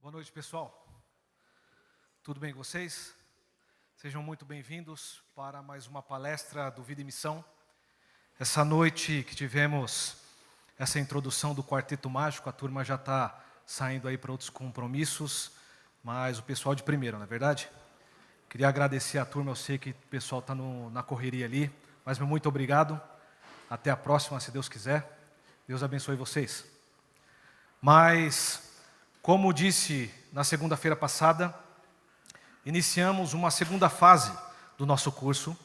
Boa noite, pessoal. Tudo bem com vocês? Sejam muito bem-vindos para mais uma palestra do Vida e Missão. Essa noite que tivemos essa introdução do Quarteto Mágico, a turma já está saindo aí para outros compromissos, mas o pessoal de primeiro, não é verdade? Queria agradecer a turma, eu sei que o pessoal está na correria ali, mas muito obrigado. Até a próxima, se Deus quiser. Deus abençoe vocês. Mas, como disse na segunda-feira passada, iniciamos uma segunda fase do nosso curso.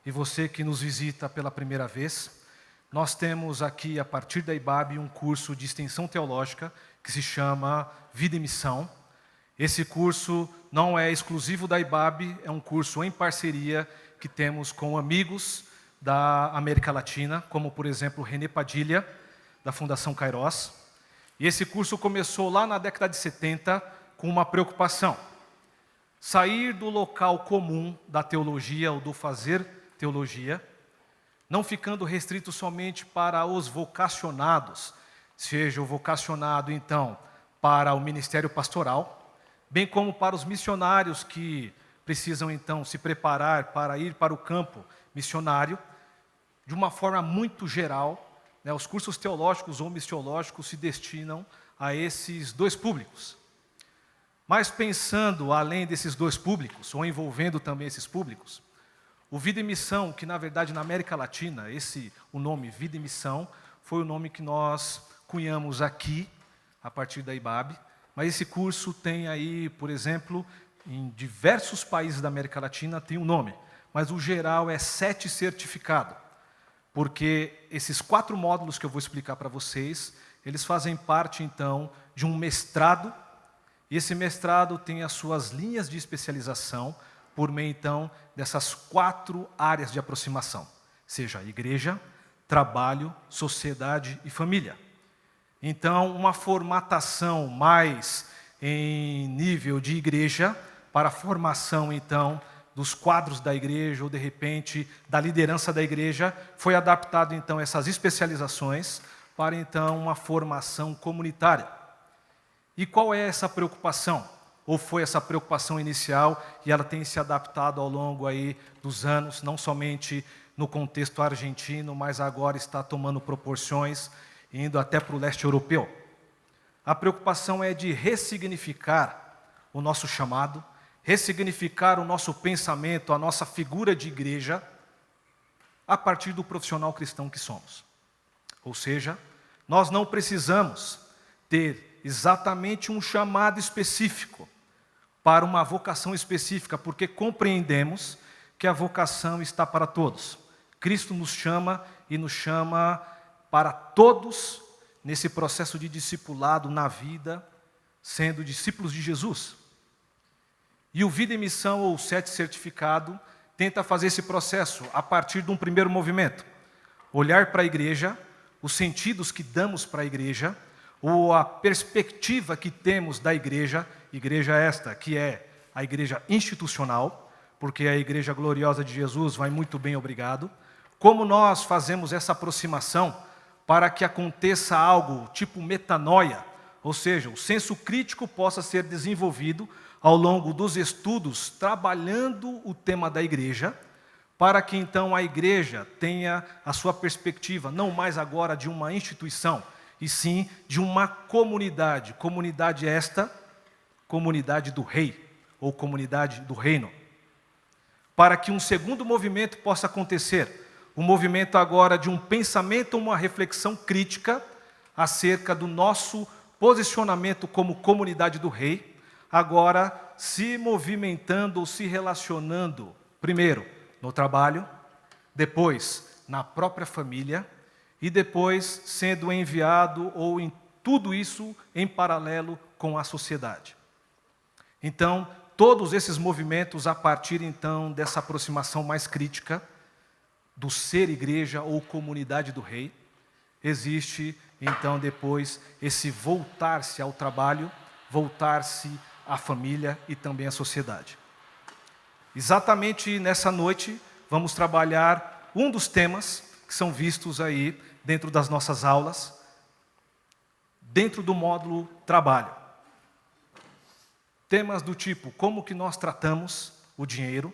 E você que nos visita pela primeira vez, nós temos aqui, a partir da IBAB, um curso de extensão teológica que se chama Vida e Missão. Esse curso não é exclusivo da IBAB, é um curso em parceria que temos com amigos da América Latina, como, por exemplo, René Padilha, da Fundação Kairos. E esse curso começou lá na década de 70 com uma preocupação: sair do local comum da teologia ou do fazer teologia, não ficando restrito somente para os vocacionados, seja o vocacionado, então, para o ministério pastoral, bem como para os missionários que precisam, então, se preparar para ir para o campo missionário, de uma forma muito geral. Os cursos teológicos ou missiológicos se destinam a esses dois públicos. Mas pensando além desses dois públicos, ou envolvendo também esses públicos, o Vida e Missão, que na verdade na América Latina, o nome Vida e Missão, foi o nome que nós cunhamos aqui, a partir da IBAB, mas esse curso tem aí, por exemplo, em diversos países da América Latina tem um nome, mas o geral é 7 certificado. Porque esses 4 módulos que eu vou explicar para vocês, eles fazem parte, então, de um mestrado, e esse mestrado tem as suas linhas de especialização por meio, então, dessas 4 áreas de aproximação, seja igreja, trabalho, sociedade e família. Então, uma formatação mais em nível de igreja, para a formação, então, dos quadros da igreja, ou de repente, da liderança da igreja, foi adaptado então essas especializações para então uma formação comunitária. E qual é essa preocupação? Ou foi essa preocupação inicial, e ela tem se adaptado ao longo aí dos anos, não somente no contexto argentino, mas agora está tomando proporções, indo até para o leste europeu. A preocupação é de ressignificar o nosso chamado, ressignificar o nosso pensamento, a nossa figura de igreja, a partir do profissional cristão que somos. Ou seja, nós não precisamos ter exatamente um chamado específico para uma vocação específica, porque compreendemos que a vocação está para todos. Cristo nos chama e nos chama para todos nesse processo de discipulado na vida, sendo discípulos de Jesus. E o Vida e Missão, ou 7 certificado, tenta fazer esse processo a partir de um primeiro movimento. Olhar para a igreja, os sentidos que damos para a igreja, ou a perspectiva que temos da igreja esta que é a igreja institucional, porque a igreja gloriosa de Jesus vai muito bem, obrigado. Como nós fazemos essa aproximação para que aconteça algo tipo metanoia, ou seja, o senso crítico possa ser desenvolvido ao longo dos estudos, trabalhando o tema da igreja, para que então a igreja tenha a sua perspectiva, não mais agora de uma instituição, e sim de uma comunidade. Comunidade esta, comunidade do rei, ou comunidade do reino. Para que um segundo movimento possa acontecer, um movimento agora de um pensamento, uma reflexão crítica acerca do nosso posicionamento como comunidade do rei, agora se movimentando ou se relacionando, primeiro no trabalho, depois na própria família, e depois sendo enviado ou em tudo isso em paralelo com a sociedade. Então, todos esses movimentos, a partir então dessa aproximação mais crítica do ser igreja ou comunidade do rei, existe então depois esse voltar-se ao trabalho, voltar-se à família e também à sociedade. Exatamente nessa noite, vamos trabalhar um dos temas que são vistos aí dentro das nossas aulas, dentro do módulo trabalho. Temas do tipo, como que nós tratamos o dinheiro,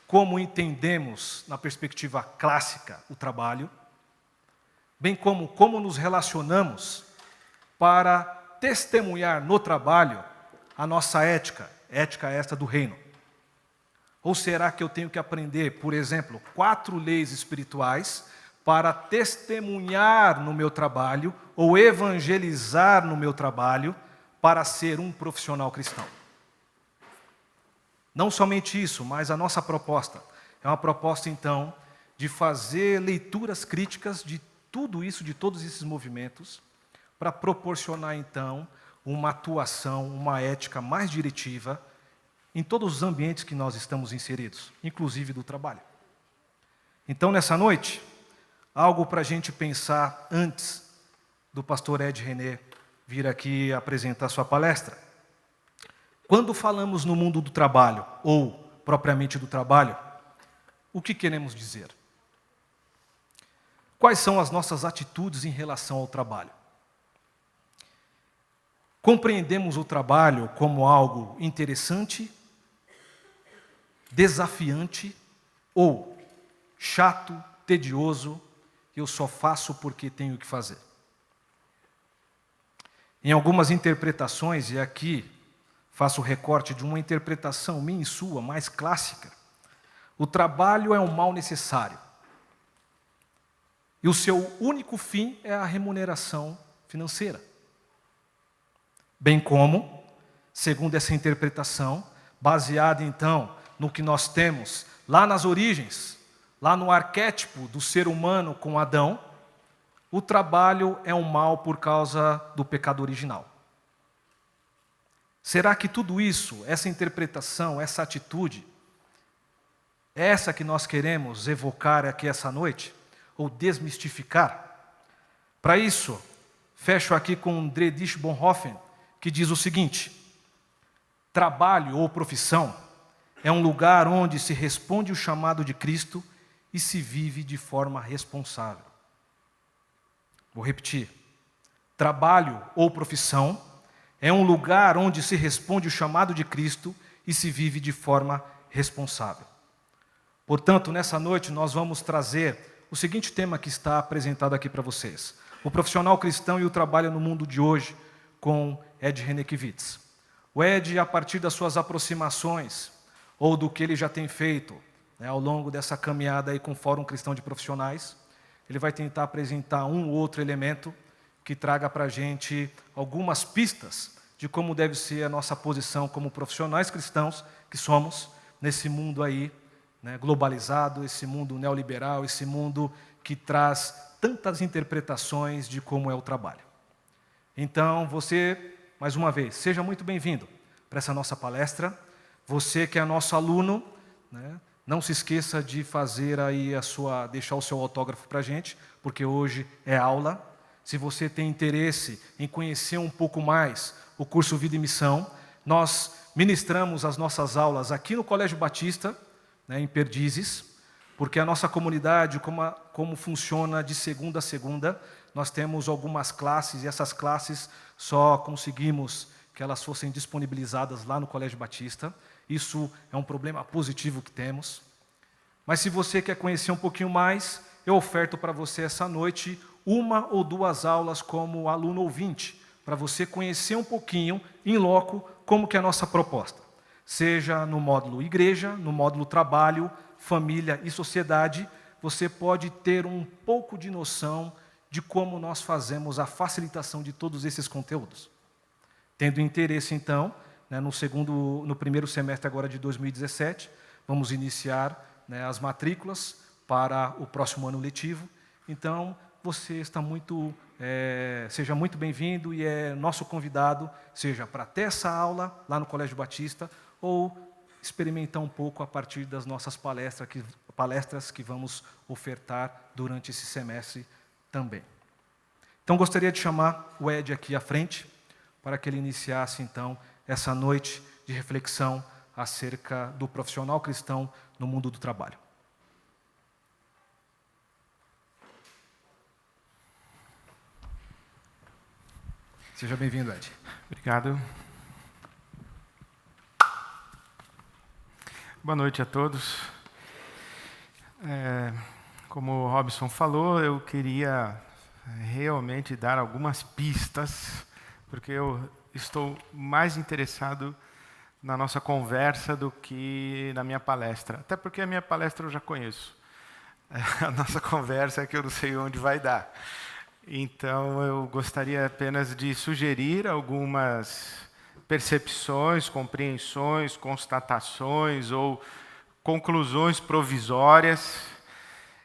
como entendemos, na perspectiva clássica, o trabalho, bem como nos relacionamos para testemunhar no trabalho a nossa ética esta do reino. Ou será que eu tenho que aprender, por exemplo, 4 leis espirituais para testemunhar no meu trabalho ou evangelizar no meu trabalho para ser um profissional cristão? Não somente isso, mas a nossa proposta é uma proposta, então, de fazer leituras críticas de tudo isso, de todos esses movimentos, para proporcionar, então, uma atuação, uma ética mais diretiva em todos os ambientes que nós estamos inseridos, inclusive do trabalho. Então, nessa noite, algo para a gente pensar antes do pastor Ed René vir aqui apresentar sua palestra. Quando falamos no mundo do trabalho, ou propriamente do trabalho, o que queremos dizer? Quais são as nossas atitudes em relação ao trabalho? Compreendemos o trabalho como algo interessante, desafiante ou chato, tedioso, eu só faço porque tenho que fazer? Em algumas interpretações, e aqui faço o recorte de uma interpretação minha e sua, mais clássica, o trabalho é um mal necessário. E o seu único fim é a remuneração financeira. Bem como, segundo essa interpretação, baseada então no que nós temos lá nas origens, lá no arquétipo do ser humano com Adão, o trabalho é um mal por causa do pecado original. Será que tudo isso, essa interpretação, essa atitude, é essa que nós queremos evocar aqui essa noite? Ou desmistificar? Para isso, fecho aqui com Dietrich Bonhoeffer, que diz o seguinte: trabalho ou profissão é um lugar onde se responde o chamado de Cristo e se vive de forma responsável. Vou repetir. Trabalho ou profissão é um lugar onde se responde o chamado de Cristo e se vive de forma responsável. Portanto, nessa noite nós vamos trazer o seguinte tema que está apresentado aqui para vocês: o profissional cristão e o trabalho no mundo de hoje, com Ed René Kivitz. O Ed, a partir das suas aproximações, ou do que ele já tem feito, ao longo dessa caminhada aí com o Fórum Cristão de Profissionais, ele vai tentar apresentar um ou outro elemento que traga para a gente algumas pistas de como deve ser a nossa posição como profissionais cristãos que somos nesse mundo aí, globalizado, esse mundo neoliberal, esse mundo que traz tantas interpretações de como é o trabalho. Então, você, mais uma vez, seja muito bem-vindo para essa nossa palestra. Você que é nosso aluno, não se esqueça de fazer aí deixar o seu autógrafo para a gente, porque hoje é aula. Se você tem interesse em conhecer um pouco mais o curso Vida e Missão, nós ministramos as nossas aulas aqui no Colégio Batista, em Perdizes, porque a nossa comunidade, como funciona de segunda a segunda, nós temos algumas classes, e essas classes só conseguimos que elas fossem disponibilizadas lá no Colégio Batista. Isso é um problema positivo que temos. Mas se você quer conhecer um pouquinho mais, eu oferto para você essa noite 1 ou 2 aulas como aluno ouvinte, para você conhecer um pouquinho, em loco, como que é a nossa proposta. Seja no módulo igreja, no módulo trabalho, família e sociedade, você pode ter um pouco de noção de como nós fazemos a facilitação de todos esses conteúdos. Tendo interesse, então, no primeiro semestre agora de 2017, vamos iniciar as matrículas para o próximo ano letivo. Então, você está seja muito bem-vindo e é nosso convidado, seja para ter essa aula lá no Colégio Batista ou experimentar um pouco a partir das nossas palestras que vamos ofertar durante esse semestre também. Então, gostaria de chamar o Ed aqui à frente para que ele iniciasse, então, essa noite de reflexão acerca do profissional cristão no mundo do trabalho. Seja bem-vindo, Ed. Obrigado. Boa noite a todos. Como o Robson falou, eu queria realmente dar algumas pistas, porque eu estou mais interessado na nossa conversa do que na minha palestra. Até porque a minha palestra eu já conheço. A nossa conversa é que eu não sei onde vai dar. Então, eu gostaria apenas de sugerir algumas percepções, compreensões, constatações ou conclusões provisórias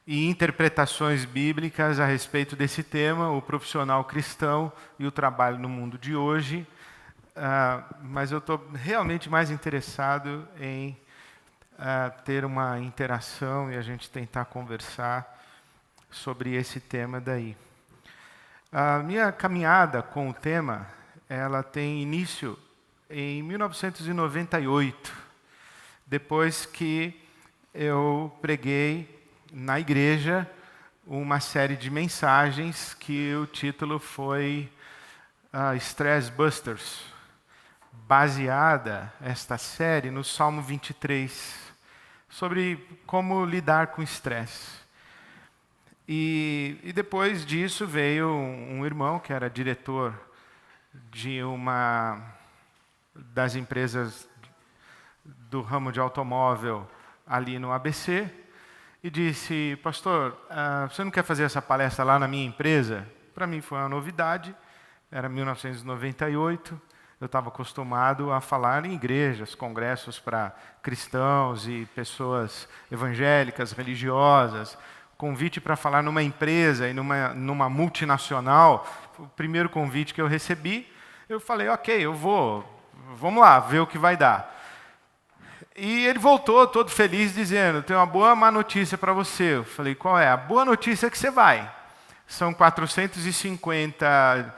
e interpretações bíblicas a respeito desse tema, o profissional cristão e o trabalho no mundo de hoje. Mas eu estou realmente mais interessado em ter uma interação e a gente tentar conversar sobre esse tema daí. A minha caminhada com o tema, ela tem início em 1998, depois que eu preguei na igreja uma série de mensagens que o título foi Stress Busters, baseada esta série no Salmo 23, sobre como lidar com estresse. E depois disso veio um irmão que era diretor de uma das empresas do ramo de automóvel ali no ABC e disse: pastor, você não quer fazer essa palestra lá na minha empresa? Para mim foi uma novidade, era 1998, eu estava acostumado a falar em igrejas, congressos para cristãos e pessoas evangélicas, religiosas. Convite para falar numa empresa e numa multinacional, o primeiro convite que eu recebi, eu falei, ok, eu vou, vamos lá, ver o que vai dar. E ele voltou todo feliz, dizendo, tenho uma boa má notícia para você. Eu falei, qual é? A boa notícia é que você vai. São 450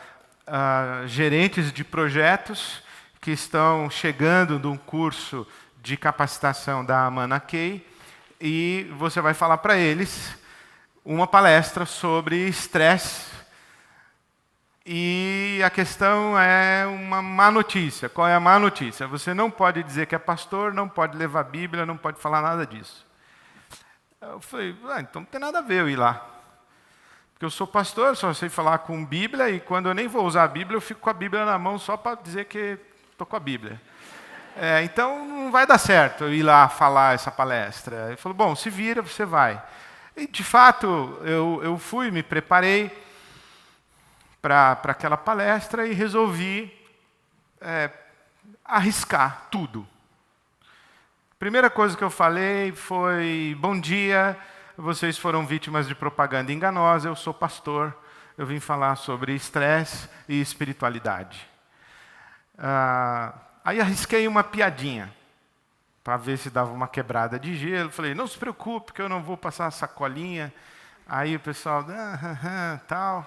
gerentes de projetos que estão chegando de um curso de capacitação da Amana Key, e você vai falar para eles uma palestra sobre estresse. E a questão é uma má notícia. Qual é a má notícia? Você não pode dizer que é pastor, não pode levar a Bíblia, não pode falar nada disso. Eu falei, então não tem nada a ver eu ir lá. Porque eu sou pastor, eu só sei falar com Bíblia, e quando eu nem vou usar a Bíblia, eu fico com a Bíblia na mão só para dizer que estou com a Bíblia. Então não vai dar certo eu ir lá falar essa palestra. Ele falou, bom, se vira, você vai. E de fato, eu fui, me preparei para aquela palestra e resolvi arriscar tudo. A primeira coisa que eu falei foi, bom dia, vocês foram vítimas de propaganda enganosa, eu sou pastor, eu vim falar sobre estresse e espiritualidade. Aí arrisquei uma piadinha, para ver se dava uma quebrada de gelo. Falei, não se preocupe, que eu não vou passar a sacolinha. Aí o pessoal, tal.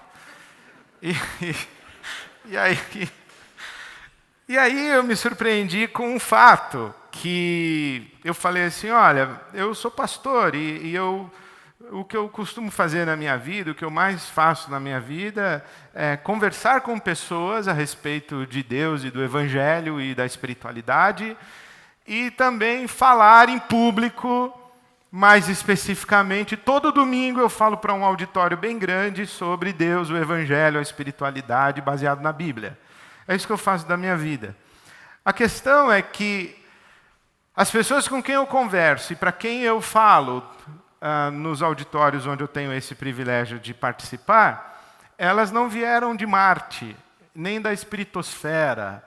E aí eu me surpreendi com um fato, que eu falei assim, olha, eu sou pastor e o que eu costumo fazer na minha vida, o que eu mais faço na minha vida é conversar com pessoas a respeito de Deus e do Evangelho e da espiritualidade, e também falar em público. Mais especificamente, todo domingo eu falo para um auditório bem grande sobre Deus, o Evangelho, a espiritualidade, baseado na Bíblia. É isso que eu faço da minha vida. A questão é que as pessoas com quem eu converso e para quem eu falo nos auditórios onde eu tenho esse privilégio de participar, elas não vieram de Marte, nem da espiritosfera.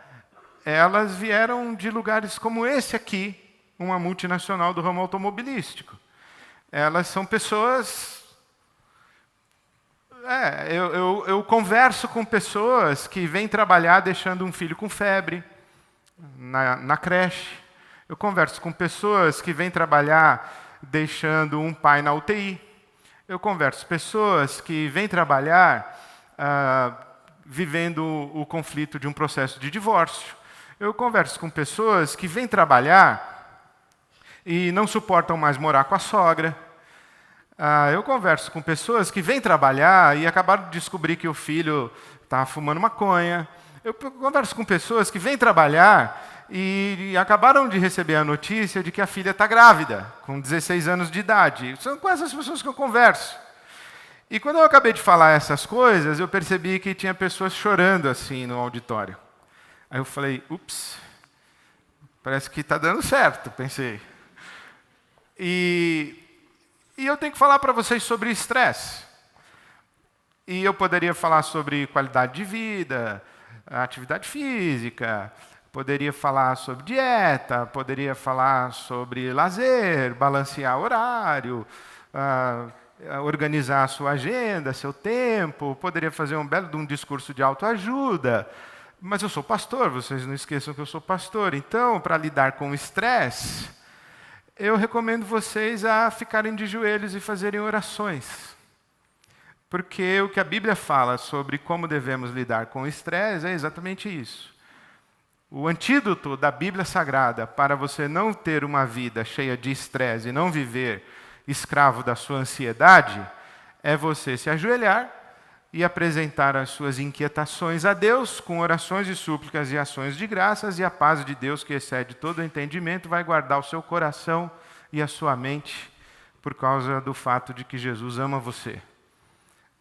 Elas vieram de lugares como esse aqui, uma multinacional do ramo automobilístico. Elas são pessoas... Eu converso com pessoas que vêm trabalhar deixando um filho com febre na creche. Eu converso com pessoas que vêm trabalhar deixando um pai na UTI. Eu converso com pessoas que vêm trabalhar vivendo o conflito de um processo de divórcio. Eu converso com pessoas que vêm trabalhar e não suportam mais morar com a sogra. Eu converso com pessoas que vêm trabalhar e acabaram de descobrir que o filho está fumando maconha. Eu converso com pessoas que vêm trabalhar e acabaram de receber a notícia de que a filha está grávida, com 16 anos de idade. São com essas pessoas que eu converso. E quando eu acabei de falar essas coisas, eu percebi que tinha pessoas chorando assim no auditório. Aí eu falei, ups, parece que está dando certo, pensei. E eu tenho que falar para vocês sobre estresse. E eu poderia falar sobre qualidade de vida, atividade física, poderia falar sobre dieta, poderia falar sobre lazer, balancear horário, organizar a sua agenda, seu tempo, poderia fazer um belo de um discurso de autoajuda. Mas eu sou pastor, vocês não esqueçam que eu sou pastor. Então, para lidar com o estresse, eu recomendo vocês a ficarem de joelhos e fazerem orações. Porque o que a Bíblia fala sobre como devemos lidar com o estresse é exatamente isso. O antídoto da Bíblia Sagrada para você não ter uma vida cheia de estresse e não viver escravo da sua ansiedade é você se ajoelhar e apresentar as suas inquietações a Deus com orações e súplicas e ações de graças, e a paz de Deus, que excede todo o entendimento, vai guardar o seu coração e a sua mente por causa do fato de que Jesus ama você.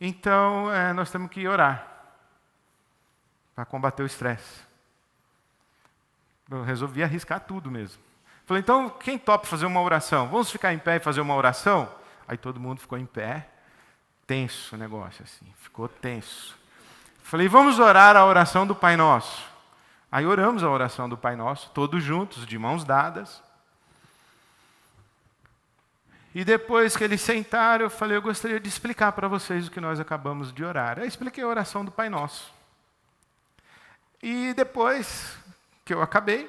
Então, nós temos que orar para combater o estresse. Eu resolvi arriscar tudo mesmo. Falei, então, quem topa fazer uma oração? Vamos ficar em pé e fazer uma oração? Aí todo mundo ficou em pé. Tenso o negócio, assim. Ficou tenso. Falei, vamos orar a oração do Pai Nosso. Aí oramos a oração do Pai Nosso, todos juntos, de mãos dadas. E depois que eles sentaram, eu falei, eu gostaria de explicar para vocês o que nós acabamos de orar. Eu expliquei a oração do Pai Nosso. E depois que eu acabei,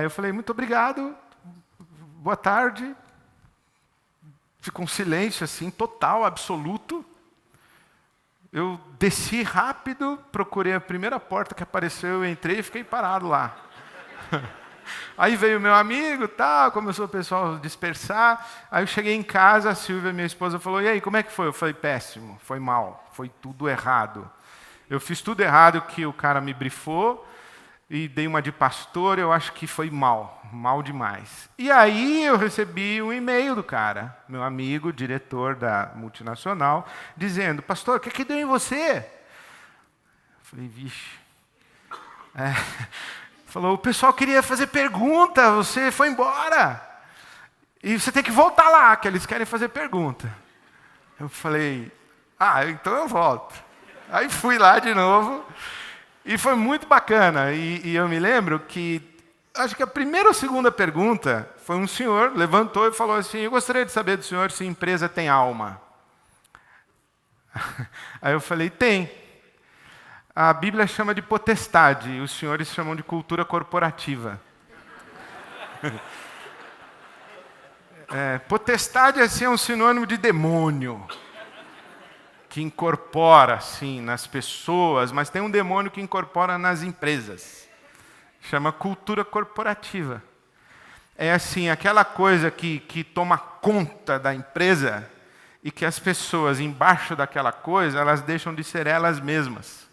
eu falei, muito obrigado, boa tarde. Ficou um silêncio assim, total, absoluto. Eu desci rápido, procurei a primeira porta que apareceu, eu entrei e fiquei parado lá. Aí veio meu amigo, começou o pessoal a dispersar. Aí eu cheguei em casa, a Silvia, minha esposa, falou, e aí, como é que foi? Eu falei, péssimo, foi mal, foi tudo errado. Eu fiz tudo errado que o cara me brifou, e dei uma de pastor, eu acho que foi mal demais. E aí eu recebi um e-mail do cara, meu amigo, diretor da multinacional, dizendo, pastor, o que deu em você? Eu falei, vixe. Falou, o pessoal queria fazer pergunta, você foi embora. E você tem que voltar lá, que eles querem fazer pergunta. Eu falei, então eu volto. Aí fui lá de novo. E foi muito bacana. E eu me lembro que, acho que a primeira ou segunda pergunta foi um senhor, levantou e falou assim, eu gostaria de saber do senhor se a empresa tem alma. Aí eu falei, tem. A Bíblia chama de potestade, os senhores chamam de cultura corporativa. Potestade assim, é um sinônimo de demônio, que incorpora assim, nas pessoas, mas tem um demônio que incorpora nas empresas. Chama cultura corporativa. É assim, aquela coisa que toma conta da empresa e que as pessoas embaixo daquela coisa, elas deixam de ser elas mesmas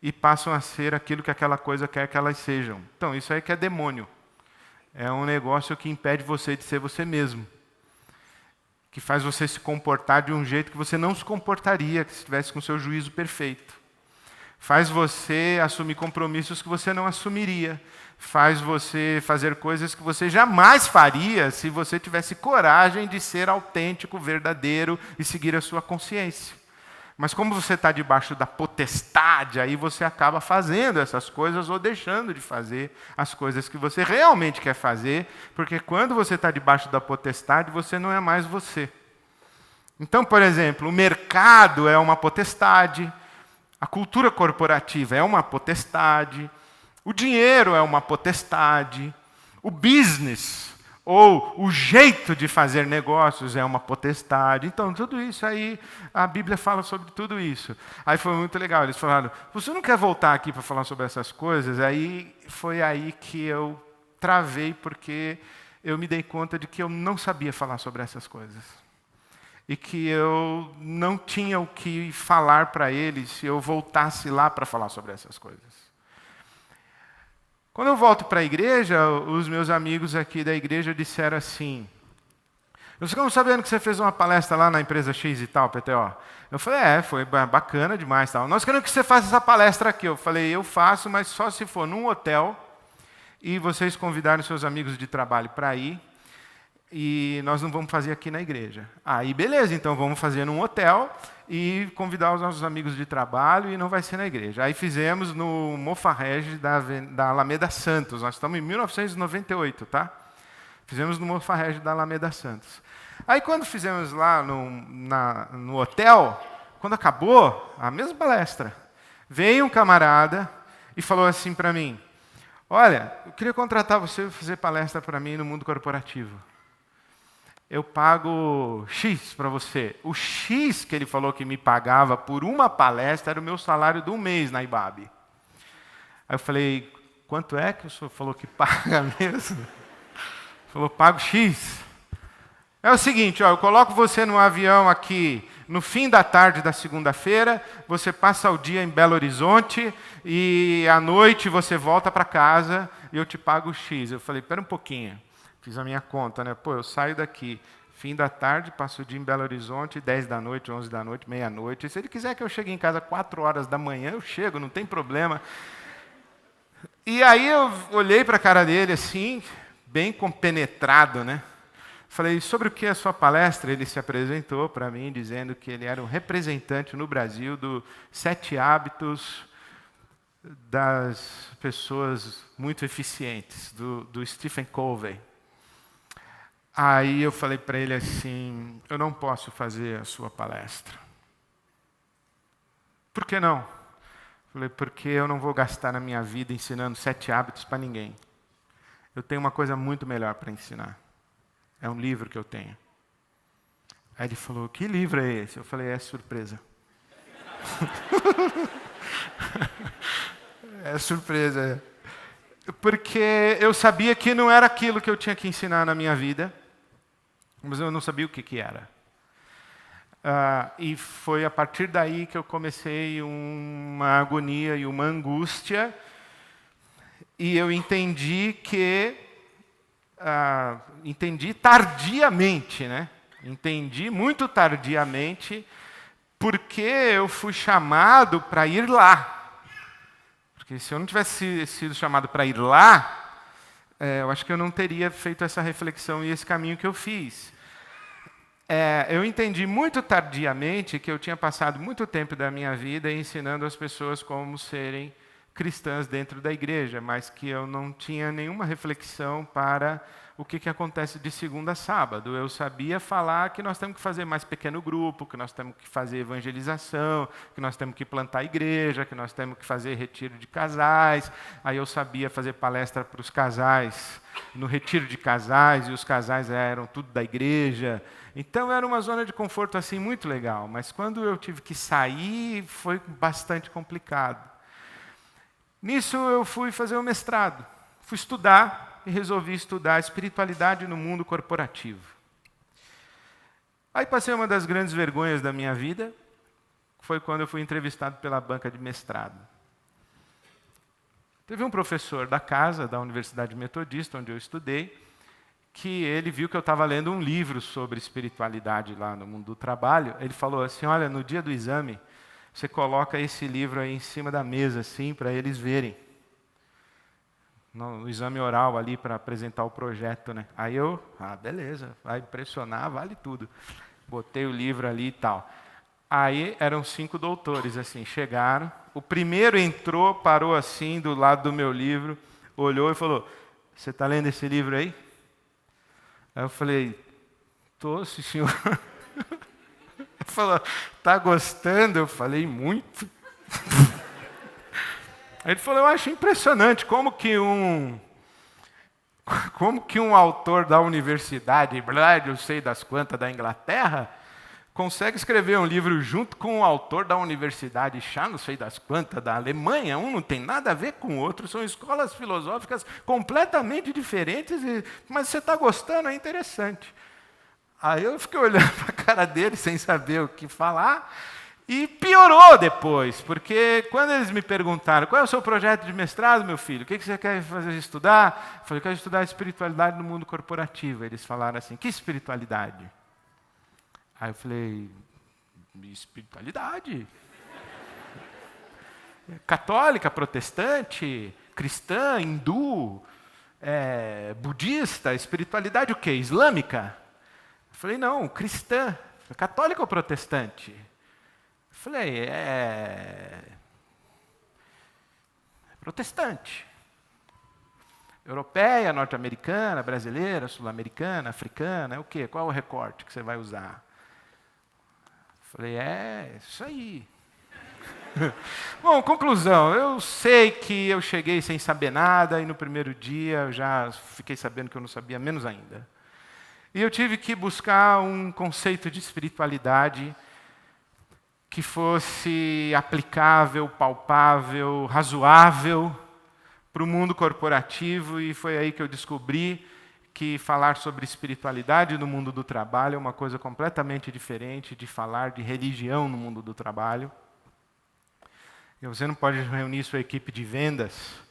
e passam a ser aquilo que aquela coisa quer que elas sejam. Então, isso aí que é demônio. É um negócio que impede você de ser você mesmo. Que faz você se comportar de um jeito que você não se comportaria se estivesse com o seu juízo perfeito. Faz você assumir compromissos que você não assumiria. Faz você fazer coisas que você jamais faria se você tivesse coragem de ser autêntico, verdadeiro e seguir a sua consciência. Mas como você está debaixo da potestade, aí você acaba fazendo essas coisas ou deixando de fazer as coisas que você realmente quer fazer, porque quando você está debaixo da potestade, você não é mais você. Então, por exemplo, o mercado é uma potestade, a cultura corporativa é uma potestade, o dinheiro é uma potestade, o business ou o jeito de fazer negócios é uma potestade. Então, tudo isso aí, a Bíblia fala sobre tudo isso. Aí foi muito legal, eles falaram, você não quer voltar aqui para falar sobre essas coisas? Aí foi aí que eu travei, porque eu me dei conta de que eu não sabia falar sobre essas coisas. E que eu não tinha o que falar para eles se eu voltasse lá para falar sobre essas coisas. Quando eu volto para a igreja, os meus amigos aqui da igreja disseram assim: nós ficamos sabendo que você fez uma palestra lá na empresa X e tal, PTO. Eu falei, foi bacana demais. Tal. Nós queremos que você faça essa palestra aqui. Eu falei, eu faço, mas só se for num hotel e vocês convidarem seus amigos de trabalho para ir, e nós não vamos fazer aqui na igreja. Aí, beleza, então vamos fazer num hotel e convidar os nossos amigos de trabalho e não vai ser na igreja. Aí fizemos no Mofarrege da Alameda Santos. Nós estamos em 1998, tá? Fizemos no Mofarrege da Alameda Santos. Aí, quando fizemos lá no hotel, quando acabou a mesma palestra, veio um camarada e falou assim para mim: olha, eu queria contratar você para fazer palestra para mim no mundo corporativo. Eu pago X para você. O X que ele falou que me pagava por uma palestra era o meu salário de um mês na IBAB. Aí eu falei, quanto é que o senhor falou que paga mesmo? Ele falou, pago X. É o seguinte, eu coloco você no avião aqui no fim da tarde da segunda-feira, você passa o dia em Belo Horizonte e à noite você volta para casa e eu te pago X. Eu falei, espera um pouquinho. Fiz a minha conta, né? Pô, eu saio daqui, fim da tarde, passo o dia em Belo Horizonte, 10 da noite, 11 da noite, meia-noite. Se ele quiser que eu chegue em casa 4 horas da manhã, eu chego, não tem problema. E aí eu olhei para a cara dele assim, bem compenetrado, né? Falei, sobre o que é a sua palestra? Ele se apresentou para mim, dizendo que ele era um representante no Brasil do 7 hábitos das pessoas muito eficientes, do Stephen Covey. Aí eu falei para ele assim, eu não posso fazer a sua palestra. Por que não? Falei, porque eu não vou gastar a minha vida ensinando 7 hábitos para ninguém. Eu tenho uma coisa muito melhor para ensinar. É um livro que eu tenho. Aí ele falou, que livro é esse? Eu falei, é surpresa. É surpresa. Porque eu sabia que não era aquilo que eu tinha que ensinar na minha vida. Mas eu não sabia o que era. E foi a partir daí que eu comecei uma agonia e uma angústia. E eu entendi que... entendi tardiamente, né? Entendi muito tardiamente porque eu fui chamado para ir lá. Porque se eu não tivesse sido chamado para ir lá, eu acho que eu não teria feito essa reflexão e esse caminho que eu fiz. Eu entendi muito tardiamente que eu tinha passado muito tempo da minha vida ensinando as pessoas como serem cristãs dentro da igreja, mas que eu não tinha nenhuma reflexão para o que acontece de segunda a sábado. Eu sabia falar que nós temos que fazer mais pequeno grupo, que nós temos que fazer evangelização, que nós temos que plantar igreja, que nós temos que fazer retiro de casais. Aí eu sabia fazer palestra para os casais no retiro de casais, e os casais eram tudo da igreja. Então era uma zona de conforto assim muito legal, mas quando eu tive que sair foi bastante complicado. Nisso eu fui fazer o mestrado, fui estudar e resolvi estudar espiritualidade no mundo corporativo. Aí passei uma das grandes vergonhas da minha vida, foi quando eu fui entrevistado pela banca de mestrado. Teve um professor da casa, da Universidade Metodista, onde eu estudei, que ele viu que eu estava lendo um livro sobre espiritualidade lá no mundo do trabalho. Ele falou assim, olha, no dia do exame, você coloca esse livro aí em cima da mesa, assim, para eles verem. No exame oral ali, para apresentar o projeto, né? Aí eu, beleza, vai impressionar, vale tudo. Botei o livro ali e tal. Aí eram 5 doutores, assim, chegaram. O primeiro entrou, parou assim, do lado do meu livro, olhou e falou, você está lendo esse livro aí? Aí eu falei, estou, sim, senhor. Ele falou, está gostando? Eu falei, muito. Aí ele falou, eu acho impressionante como que um autor da universidade, eu sei das quantas, da Inglaterra, consegue escrever um livro junto com um autor da universidade, não sei das quantas, da Alemanha. Um não tem nada a ver com o outro, são escolas filosóficas completamente diferentes, mas você está gostando, é interessante. Aí eu fiquei olhando para a cara dele, sem saber o que falar, E piorou depois, porque quando eles me perguntaram, qual é o seu projeto de mestrado, meu filho? O que você quer fazer estudar? Eu falei, quero estudar espiritualidade no mundo corporativo. Eles falaram assim, que espiritualidade? Aí eu falei, espiritualidade? Católica, protestante, cristã, hindu, budista, espiritualidade o quê? Islâmica? Eu falei, não, cristã. Católica ou protestante? Eu falei, protestante. Europeia, norte-americana, brasileira, sul-americana, africana, é o quê? Qual é o recorte que você vai usar? Eu falei, isso aí. Bom, conclusão, eu sei que eu cheguei sem saber nada e no primeiro dia eu já fiquei sabendo que eu não sabia menos ainda. E eu tive que buscar um conceito de espiritualidade que fosse aplicável, palpável, razoável para o mundo corporativo, e foi aí que eu descobri que falar sobre espiritualidade no mundo do trabalho é uma coisa completamente diferente de falar de religião no mundo do trabalho. E você não pode reunir sua equipe de vendas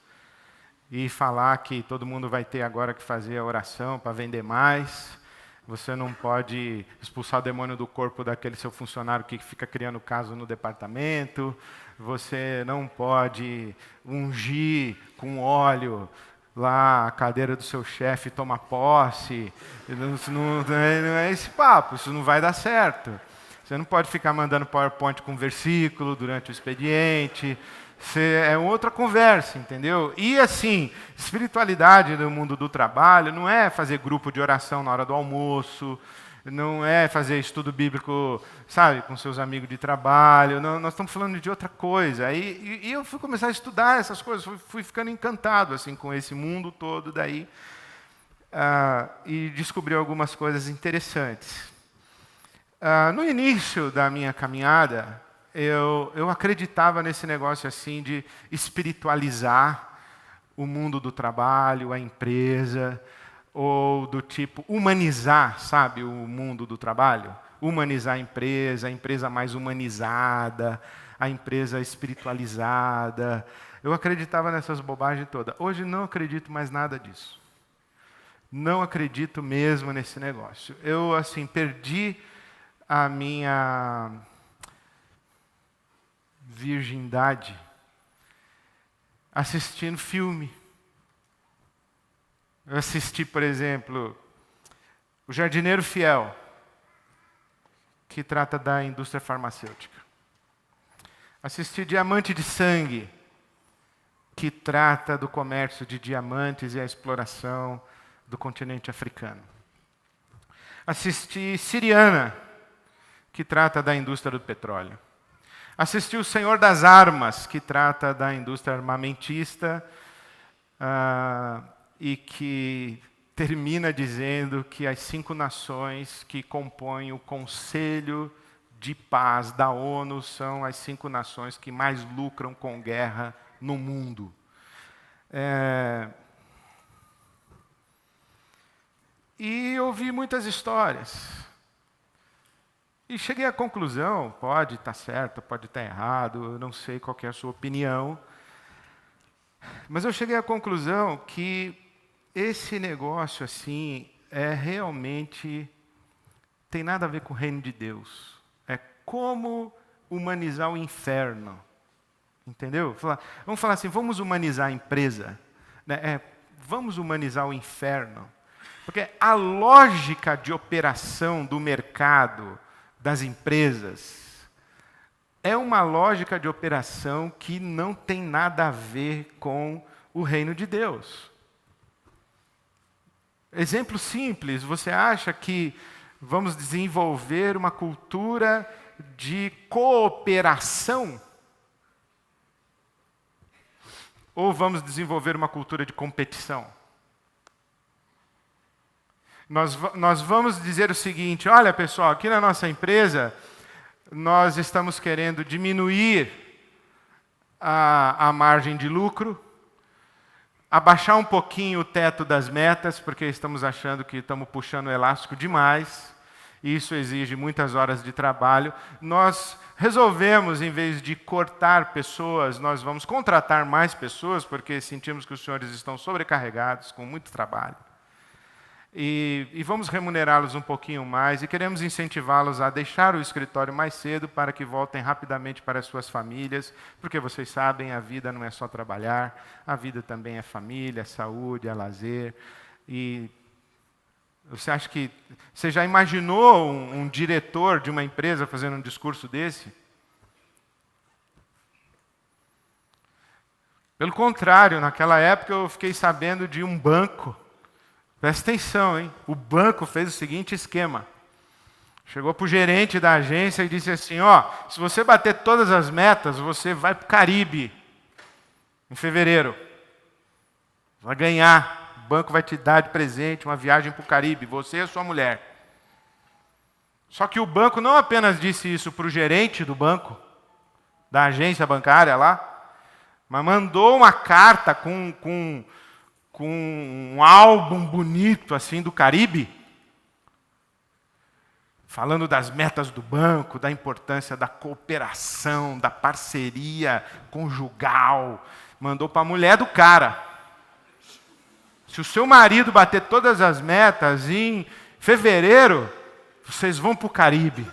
e falar que todo mundo vai ter agora que fazer a oração para vender mais. Você não pode expulsar o demônio do corpo daquele seu funcionário que fica criando caso no departamento. Você não pode ungir com óleo lá a cadeira do seu chefe e tomar posse. Não é esse papo, isso não vai dar certo. Você não pode ficar mandando PowerPoint com versículo durante o expediente. É outra conversa, entendeu? E assim, espiritualidade no mundo do trabalho não é fazer grupo de oração na hora do almoço, não é fazer estudo bíblico, sabe, com seus amigos de trabalho. Não, nós estamos falando de outra coisa. E eu fui começar a estudar essas coisas, fui ficando encantado assim com esse mundo todo daí, e descobri algumas coisas interessantes. No início da minha caminhada, eu acreditava nesse negócio assim de espiritualizar o mundo do trabalho, a empresa, ou do tipo humanizar, sabe, o mundo do trabalho. Humanizar a empresa mais humanizada, a empresa espiritualizada. Eu acreditava nessas bobagens todas. Hoje não acredito mais nada disso. Não acredito mesmo nesse negócio. Eu, assim, perdi a minha virgindade assistindo filme. Eu assisti, por exemplo, O Jardineiro Fiel, que trata da indústria farmacêutica. Assisti Diamante de Sangue, que trata do comércio de diamantes e a exploração do continente africano. Assisti Siriana, que trata da indústria do petróleo. Assisti O Senhor das Armas, que trata da indústria armamentista, e que termina dizendo que as 5 nações que compõem o Conselho de Paz da ONU são as 5 nações que mais lucram com guerra no mundo. E ouvi muitas histórias. E cheguei à conclusão, pode estar certo, pode estar errado, eu não sei qual é a sua opinião, mas eu cheguei à conclusão que esse negócio assim realmente tem nada a ver com o reino de Deus. É como humanizar o inferno. Entendeu? Vamos falar assim, vamos humanizar a empresa, né? Vamos humanizar o inferno. Porque a lógica de operação do mercado, das empresas, é uma lógica de operação que não tem nada a ver com o reino de Deus. Exemplo simples, você acha que vamos desenvolver uma cultura de cooperação? Ou vamos desenvolver uma cultura de competição? Nós vamos dizer o seguinte, olha pessoal, aqui na nossa empresa, nós estamos querendo diminuir a margem de lucro, abaixar um pouquinho o teto das metas, porque estamos achando que estamos puxando o elástico demais, e isso exige muitas horas de trabalho. Nós resolvemos, em vez de cortar pessoas, nós vamos contratar mais pessoas, porque sentimos que os senhores estão sobrecarregados, com muito trabalho. E vamos remunerá-los um pouquinho mais e queremos incentivá-los a deixar o escritório mais cedo para que voltem rapidamente para as suas famílias, porque vocês sabem, a vida não é só trabalhar, a vida também é família, é saúde, é lazer. E você já imaginou um diretor de uma empresa fazendo um discurso desse? Pelo contrário, naquela época eu fiquei sabendo de um banco. Presta atenção, hein? O banco fez o seguinte esquema. Chegou para o gerente da agência e disse assim, se você bater todas as metas, você vai para o Caribe, em fevereiro. Vai ganhar. O banco vai te dar de presente uma viagem para o Caribe, você e a sua mulher. Só que o banco não apenas disse isso para o gerente do banco, da agência bancária lá, mas mandou uma carta com um álbum bonito assim do Caribe, falando das metas do banco, da importância da cooperação, da parceria conjugal. Mandou para a mulher do cara. Se o seu marido bater todas as metas em fevereiro, vocês vão para o Caribe.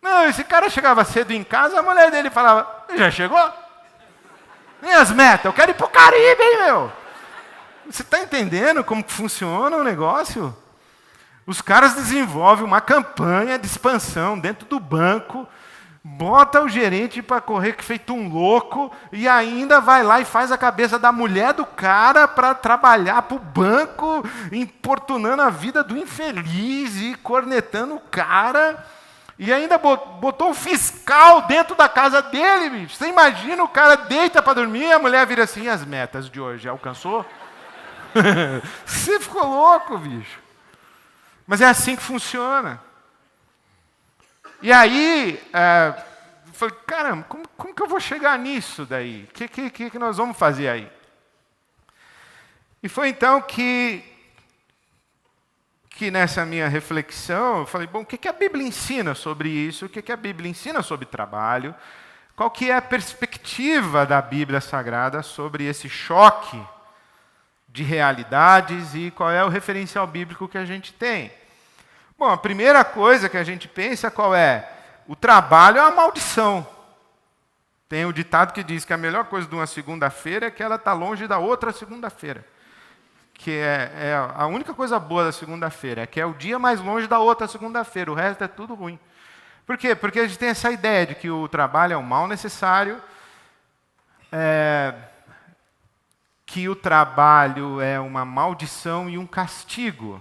Não, esse cara chegava cedo em casa, a mulher dele falava, já chegou? Nem as metas, eu quero ir para o Caribe, hein, meu? Você está entendendo como funciona o negócio? Os caras desenvolvem uma campanha de expansão dentro do banco, bota o gerente para correr que feito um louco e ainda vai lá e faz a cabeça da mulher do cara para trabalhar para o banco, importunando a vida do infeliz e cornetando o cara. E ainda botou um fiscal dentro da casa dele, bicho. Você imagina, o cara deita para dormir e a mulher vira assim, as metas de hoje, alcançou? Você ficou louco, bicho. Mas é assim que funciona. E aí, eu falei, caramba, como que eu vou chegar nisso daí? O que nós vamos fazer aí? E foi então que nessa minha reflexão, eu falei, bom, o que a Bíblia ensina sobre isso? O que a Bíblia ensina sobre trabalho? Qual que é a perspectiva da Bíblia Sagrada sobre esse choque de realidades e qual é o referencial bíblico que a gente tem? Bom, a primeira coisa que a gente pensa qual é? O trabalho é uma maldição. Tem um ditado que diz que a melhor coisa de uma segunda-feira é que ela está longe da outra segunda-feira. Que é a única coisa boa da segunda-feira, é que é o dia mais longe da outra segunda-feira, o resto é tudo ruim. Por quê? Porque a gente tem essa ideia de que o trabalho é um mal necessário, que o trabalho é uma maldição e um castigo.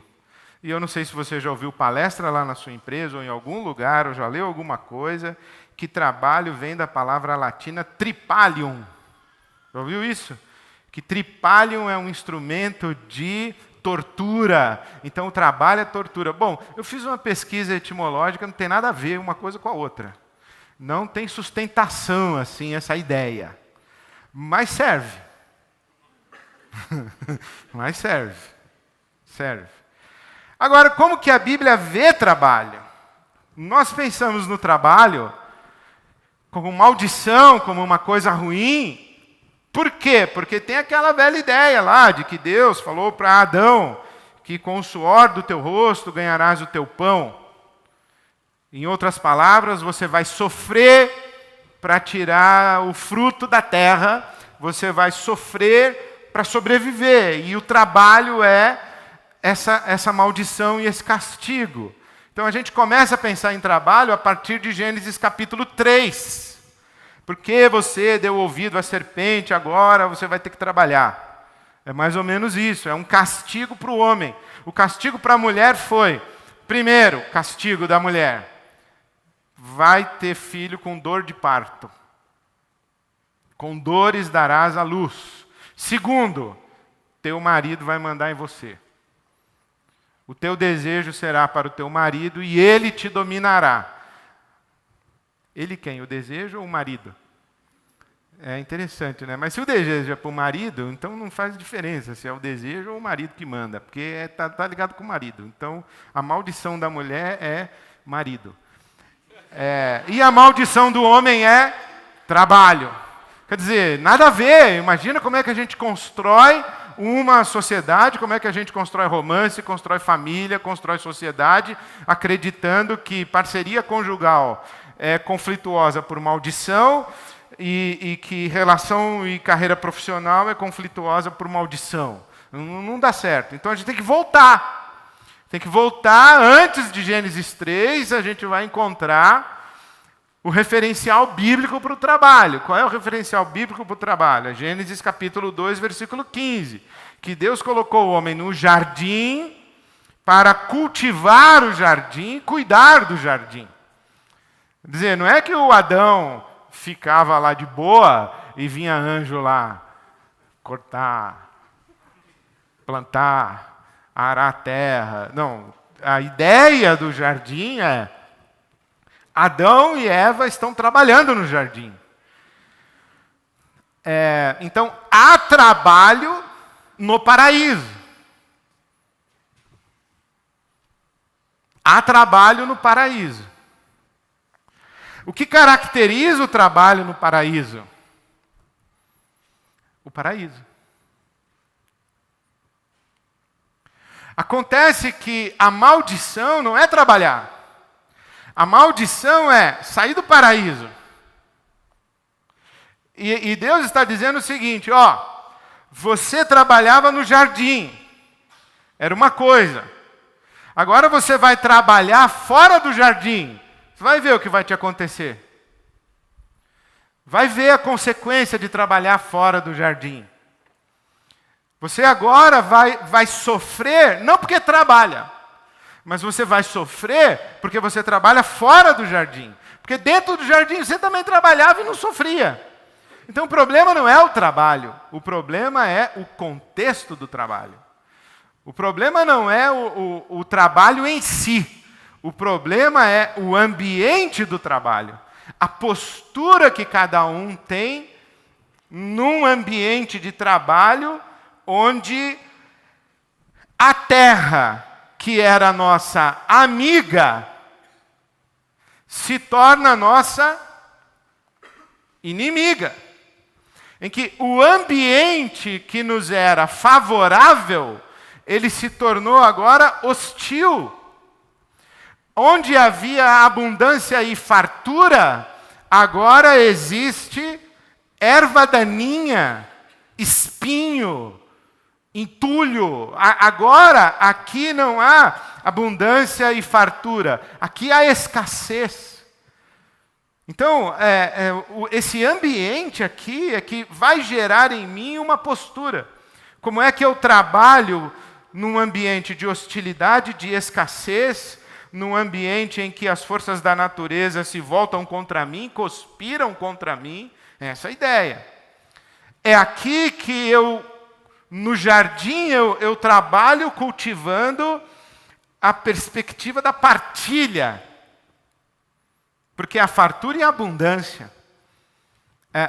E eu não sei se você já ouviu palestra lá na sua empresa ou em algum lugar, ou já leu alguma coisa, que trabalho vem da palavra latina tripalium. Já ouviu isso? Que tripalium é um instrumento de tortura. Então, o trabalho é tortura. Bom, eu fiz uma pesquisa etimológica, não tem nada a ver uma coisa com a outra. Não tem sustentação, assim, essa ideia. Mas serve. Mas serve. Serve. Agora, como que a Bíblia vê trabalho? Nós pensamos no trabalho como maldição, como uma coisa ruim. Por quê? Porque tem aquela velha ideia lá de que Deus falou para Adão que com o suor do teu rosto ganharás o teu pão. Em outras palavras, você vai sofrer para tirar o fruto da terra, você vai sofrer para sobreviver. E o trabalho é essa maldição e esse castigo. Então a gente começa a pensar em trabalho a partir de Gênesis capítulo 3. Porque você deu ouvido à serpente, agora você vai ter que trabalhar. É mais ou menos isso, é um castigo para o homem. O castigo para a mulher foi, primeiro, castigo da mulher. Vai ter filho com dor de parto. Com dores darás à luz. Segundo, teu marido vai mandar em você. O teu desejo será para o teu marido e ele te dominará. Ele quem? O desejo ou o marido? É interessante, né? Mas se o desejo é para o marido, então não faz diferença se é o desejo ou o marido que manda, porque está ligado com o marido. Então, a maldição da mulher é marido. E a maldição do homem é trabalho. Quer dizer, nada a ver. Imagina como é que a gente constrói uma sociedade, como é que a gente constrói romance, constrói família, constrói sociedade, acreditando que parceria conjugal é conflituosa por maldição e que relação e carreira profissional é conflituosa por maldição. Não dá certo. Então a gente tem que voltar. Tem que voltar antes de Gênesis 3, a gente vai encontrar o referencial bíblico para o trabalho. Qual é o referencial bíblico para o trabalho? É Gênesis capítulo 2, versículo 15. Que Deus colocou o homem no jardim para cultivar o jardim, cuidar do jardim. Quer dizer, não é que o Adão ficava lá de boa e vinha anjo lá cortar, plantar, arar a terra. Não, a ideia do jardim é Adão e Eva estão trabalhando no jardim. Então, há trabalho no paraíso. Há trabalho no paraíso. O que caracteriza o trabalho no paraíso? O paraíso. Acontece que a maldição não é trabalhar. A maldição é sair do paraíso. E Deus está dizendo o seguinte, você trabalhava no jardim. Era uma coisa. Agora você vai trabalhar fora do jardim. Você vai ver o que vai te acontecer. Vai ver a consequência de trabalhar fora do jardim. Você agora vai sofrer, não porque trabalha, mas você vai sofrer porque você trabalha fora do jardim. Porque dentro do jardim você também trabalhava e não sofria. Então o problema não é o trabalho, o problema é o contexto do trabalho. O problema não é o trabalho em si, o problema é o ambiente do trabalho. A postura que cada um tem num ambiente de trabalho onde a terra, que era nossa amiga, se torna nossa inimiga. Em que o ambiente que nos era favorável, ele se tornou agora hostil. Onde havia abundância e fartura, agora existe erva daninha, espinho, entulho. Agora, aqui não há abundância e fartura, aqui há escassez. Então, esse ambiente aqui é que vai gerar em mim uma postura. Como é que eu trabalho num ambiente de hostilidade, de escassez, num ambiente em que as forças da natureza se voltam contra mim, conspiram contra mim? Essa é a ideia. É aqui que no jardim, eu trabalho cultivando a perspectiva da partilha. Porque a fartura e a abundância.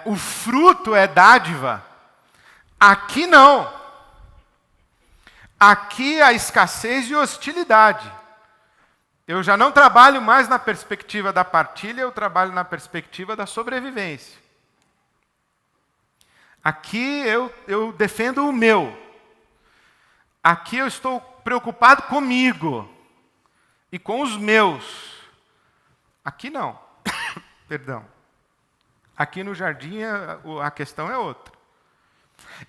O fruto é dádiva. Aqui não. Aqui a escassez e hostilidade. Eu já não trabalho mais na perspectiva da partilha, eu trabalho na perspectiva da sobrevivência. Aqui eu defendo o meu. Aqui eu estou preocupado comigo e com os meus. Aqui não. Perdão. Aqui no jardim a questão é outra.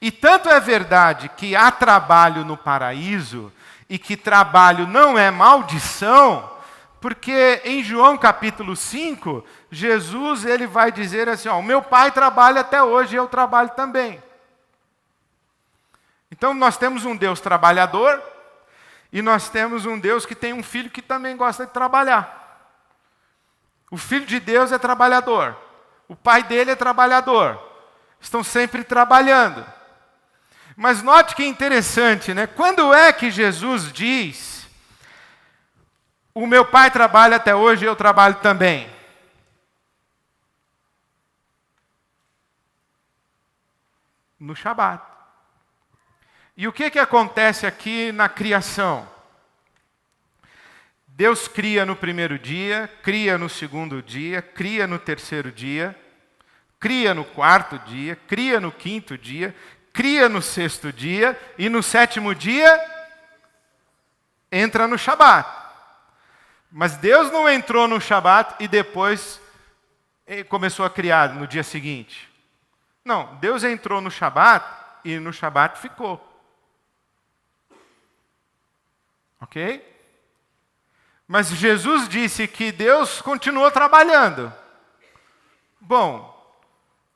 E tanto é verdade que há trabalho no paraíso e que trabalho não é maldição, porque em João capítulo 5, Jesus ele vai dizer assim, o meu pai trabalha até hoje e eu trabalho também. Então nós temos um Deus trabalhador e nós temos um Deus que tem um filho que também gosta de trabalhar. O Filho de Deus é trabalhador. O pai dele é trabalhador. Estão sempre trabalhando. Mas note que interessante, né? Quando é que Jesus diz, o meu pai trabalha até hoje e eu trabalho também? No Shabat. E o que acontece aqui na criação? Deus cria no primeiro dia, cria no segundo dia, cria no terceiro dia, cria no quarto dia, cria no quinto dia, cria no sexto dia e no sétimo dia entra no Shabat. Mas Deus não entrou no Shabat e depois começou a criar no dia seguinte. Não, Deus entrou no Shabat e no Shabat ficou. Ok? Mas Jesus disse que Deus continuou trabalhando. Bom,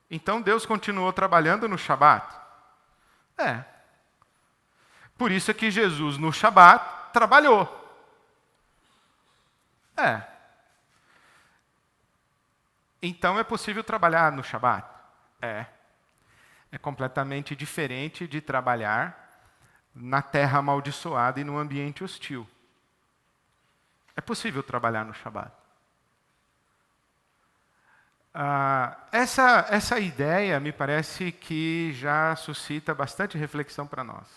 então Deus continuou trabalhando no Shabat? Por isso é que Jesus no Shabat trabalhou. Então é possível trabalhar no Shabat? É completamente diferente de trabalhar na terra amaldiçoada e num ambiente hostil. É possível trabalhar no Shabat. Essa ideia me parece que já suscita bastante reflexão para nós.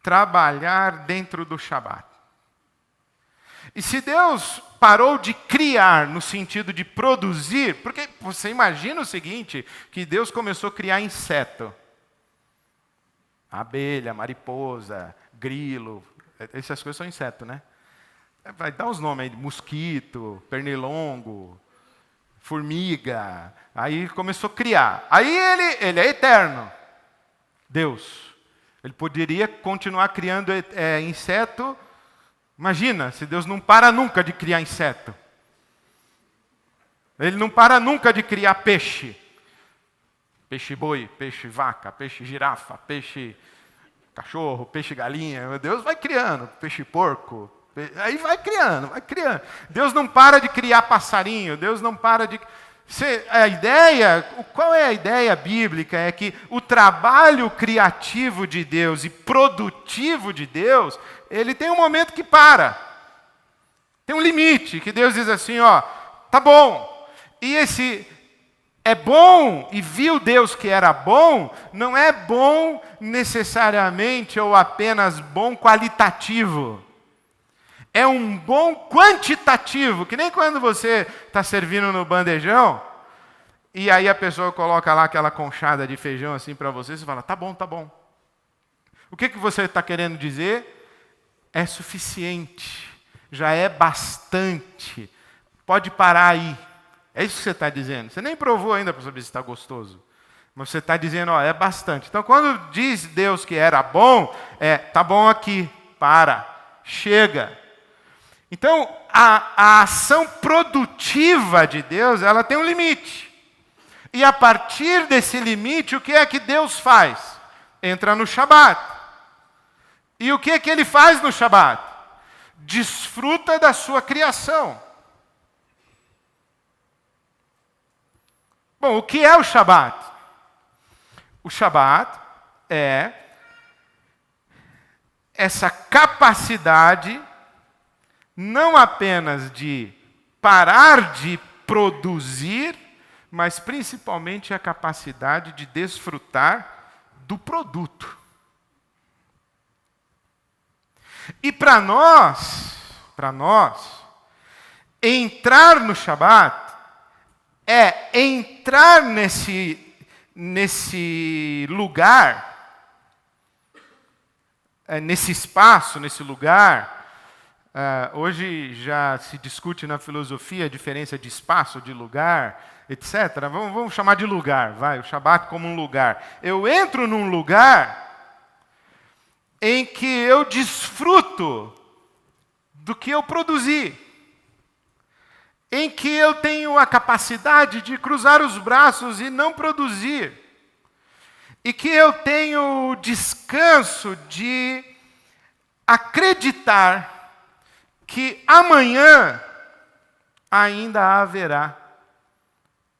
Trabalhar dentro do Shabat. E se Deus parou de criar no sentido de produzir, porque você imagina o seguinte, que Deus começou a criar inseto. Abelha, mariposa, grilo, essas coisas são insetos, né? Vai dar os nomes aí, mosquito, pernilongo, formiga. Aí começou a criar. Aí ele é eterno. Deus. Ele poderia continuar criando inseto. Imagina, se Deus não para nunca de criar inseto. Ele não para nunca de criar peixe. Peixe boi, peixe vaca, peixe girafa, peixe cachorro, peixe galinha. Deus vai criando, peixe porco. Aí vai criando, vai criando. Deus não para de criar passarinho, Deus não para de... Qual é a ideia bíblica? É que o trabalho criativo de Deus e produtivo de Deus, ele tem um momento que para. Tem um limite, que Deus diz assim, tá bom. E esse é bom, e viu Deus que era bom, não é bom necessariamente ou apenas bom qualitativo. É um bom quantitativo, que nem quando você está servindo no bandejão, e aí a pessoa coloca lá aquela conchada de feijão assim para você, você fala, tá bom, tá bom. O que você está querendo dizer? É suficiente, já é bastante, pode parar aí. É isso que você está dizendo. Você nem provou ainda para saber se está gostoso. Mas você está dizendo, é bastante. Então, quando diz Deus que era bom, tá bom aqui, para, chega. Então, a ação produtiva de Deus, ela tem um limite. E a partir desse limite, o que é que Deus faz? Entra no Shabat. E o que é que ele faz no Shabat? Desfruta da sua criação. Bom, o que é o Shabat? O Shabat é essa capacidade não apenas de parar de produzir, mas principalmente a capacidade de desfrutar do produto. E para nós, entrar no Shabat é entrar nesse lugar, nesse espaço, nesse lugar. Hoje já se discute na filosofia a diferença de espaço, de lugar, etc. Vamos chamar de lugar, o Shabat como um lugar. Eu entro num lugar em que eu desfruto do que eu produzi, em que eu tenho a capacidade de cruzar os braços e não produzir, e que eu tenho o descanso de acreditar que amanhã ainda haverá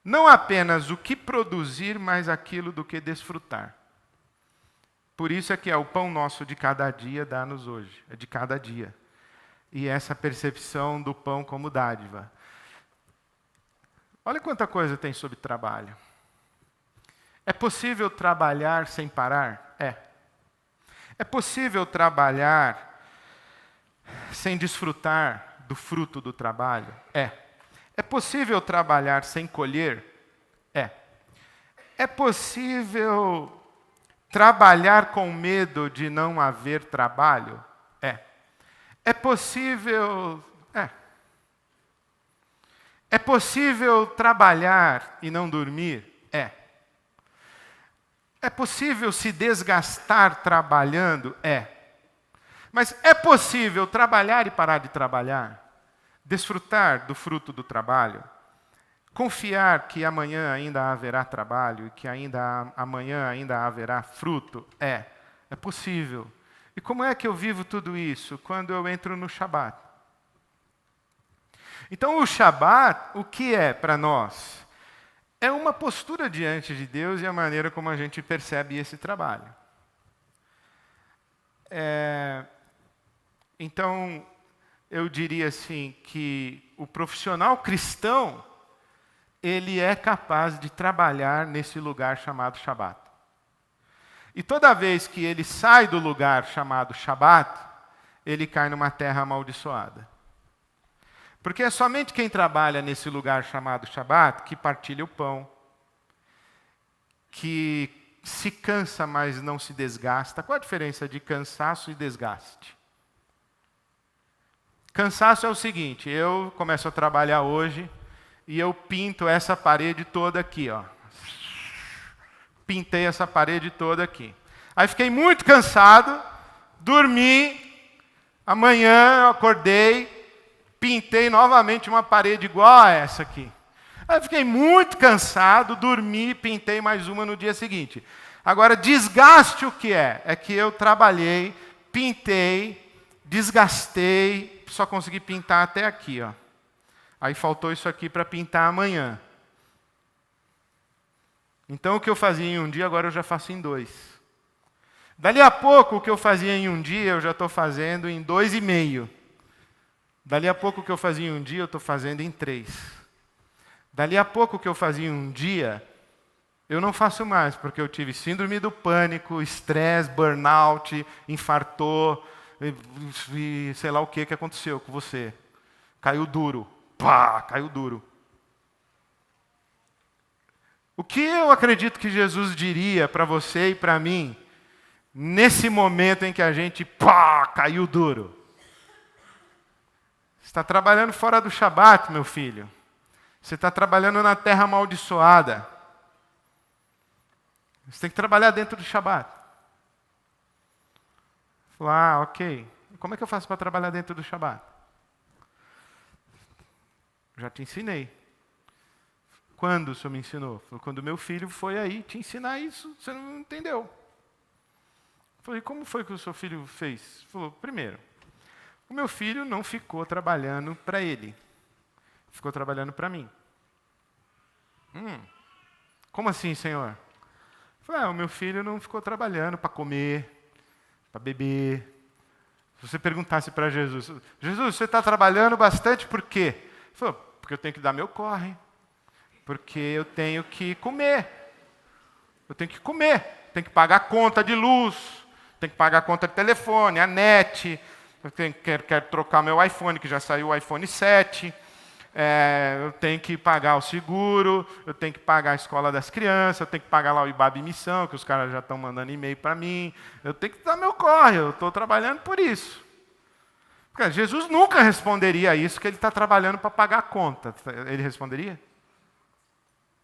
não apenas o que produzir, mas aquilo do que desfrutar. Por isso é que é o pão nosso de cada dia dá-nos hoje, é de cada dia. E essa percepção do pão como dádiva. Olha quanta coisa tem sobre trabalho. É possível trabalhar sem parar? É. É possível trabalhar sem desfrutar do fruto do trabalho? É. É possível trabalhar sem colher? É. É possível trabalhar com medo de não haver trabalho? É. É possível... É possível trabalhar e não dormir? É. É possível se desgastar trabalhando? É. Mas é possível trabalhar e parar de trabalhar? Desfrutar do fruto do trabalho? Confiar que amanhã ainda haverá trabalho e que amanhã ainda haverá fruto? É. É possível. E como é que eu vivo tudo isso? Quando eu entro no Shabat. Então, o Shabat, o que é para nós? É uma postura diante de Deus e a maneira como a gente percebe esse trabalho. Então, eu diria assim, que o profissional cristão, ele é capaz de trabalhar nesse lugar chamado Shabat. E toda vez que ele sai do lugar chamado Shabat, ele cai numa terra amaldiçoada. Porque é somente quem trabalha nesse lugar chamado Shabat que partilha o pão, que se cansa, mas não se desgasta. Qual a diferença de cansaço e desgaste? Cansaço é o seguinte, eu começo a trabalhar hoje e eu pinto essa parede toda aqui, ó. Pintei essa parede toda aqui. Aí fiquei muito cansado, dormi, amanhã eu acordei, pintei novamente uma parede igual a essa aqui. Aí fiquei muito cansado, dormi, pintei mais uma no dia seguinte. Agora, desgaste o que é? É que eu trabalhei, pintei, desgastei, só consegui pintar até aqui, ó. Aí faltou isso aqui para pintar amanhã. Então, o que eu fazia em um dia, agora eu já faço em 2. Dali a pouco, o que eu fazia em um dia, eu já estou fazendo em 2,5. Dali a pouco, o que eu fazia em um dia, eu estou fazendo em 3. Dali a pouco, o que eu fazia em um dia, eu não faço mais, porque eu tive síndrome do pânico, estresse, burnout, infartou, e sei lá o que aconteceu com você. Caiu duro. Pá, caiu duro. O que eu acredito que Jesus diria para você e para mim, nesse momento em que a gente, pá, caiu duro? Você está trabalhando fora do Shabat, meu filho. Você está trabalhando na terra amaldiçoada. Você tem que trabalhar dentro do Shabat. Falar, ok. Como é que eu faço para trabalhar dentro do Shabat? Já te ensinei. Quando o senhor me ensinou? Foi quando meu filho foi aí te ensinar isso, você não entendeu. Falei, como foi que o seu filho fez? Falou, primeiro, o meu filho não ficou trabalhando para ele. Ficou trabalhando para mim. Como assim, senhor? Falei, o meu filho não ficou trabalhando para comer, para beber. Se você perguntasse para Jesus, Jesus, você está trabalhando bastante por quê? Ele falou, porque eu tenho que dar meu corre. Porque eu tenho que comer. Eu tenho que comer. Tenho que pagar a conta de luz. Tenho que pagar a conta de telefone, a net. Eu quero trocar meu iPhone, que já saiu o iPhone 7. Eu tenho que pagar o seguro. Eu tenho que pagar a escola das crianças. Eu tenho que pagar lá o IBAB Missão, que os caras já estão mandando e-mail para mim. Eu tenho que dar meu corre. Eu estou trabalhando por isso. Porque Jesus nunca responderia isso, que ele está trabalhando para pagar a conta. Ele responderia?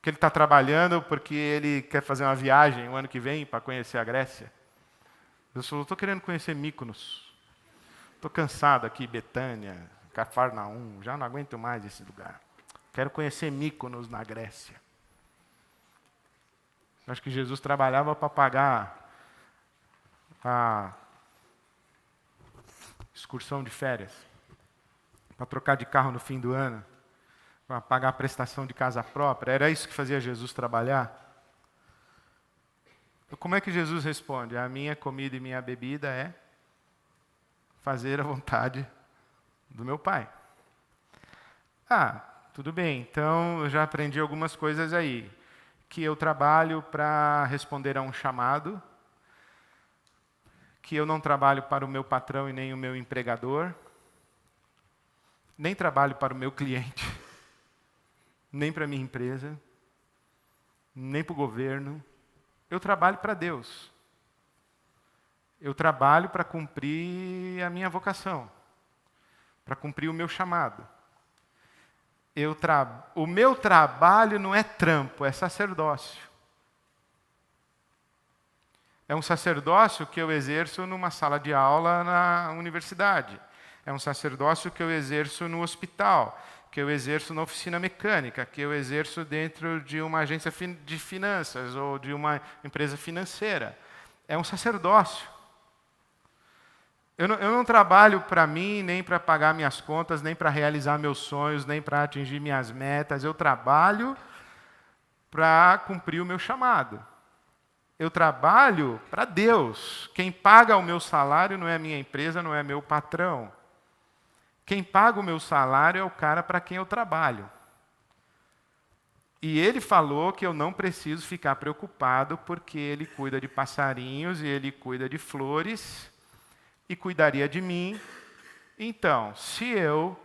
Que ele está trabalhando porque ele quer fazer uma viagem o ano que vem para conhecer a Grécia. Eu estou querendo conhecer Mykonos. Estou cansado aqui, Betânia, Cafarnaum, já não aguento mais esse lugar. Quero conhecer Mykonos na Grécia. Acho que Jesus trabalhava para pagar a excursão de férias, para trocar de carro no fim do ano, para pagar a prestação de casa própria. Era isso que fazia Jesus trabalhar? Como é que Jesus responde? A minha comida e minha bebida é fazer a vontade do meu Pai. Tudo bem, então eu já aprendi algumas coisas aí. Que eu trabalho para responder a um chamado, que eu não trabalho para o meu patrão e nem o meu empregador, nem trabalho para o meu cliente, nem para a minha empresa, nem para o governo. Eu trabalho para Deus. Eu trabalho para cumprir a minha vocação, para cumprir o meu chamado. O meu trabalho não é trampo, é sacerdócio. É um sacerdócio que eu exerço numa sala de aula na universidade. É um sacerdócio que eu exerço no hospital, que eu exerço na oficina mecânica, que eu exerço dentro de uma agência de finanças ou de uma empresa financeira. É um sacerdócio. Eu não trabalho para mim, nem para pagar minhas contas, nem para realizar meus sonhos, nem para atingir minhas metas. Eu trabalho para cumprir o meu chamado. Eu trabalho para Deus. Quem paga o meu salário não é a minha empresa, não é meu patrão. Quem paga o meu salário é o cara para quem eu trabalho. E ele falou que eu não preciso ficar preocupado porque ele cuida de passarinhos e ele cuida de flores e cuidaria de mim. Então, se eu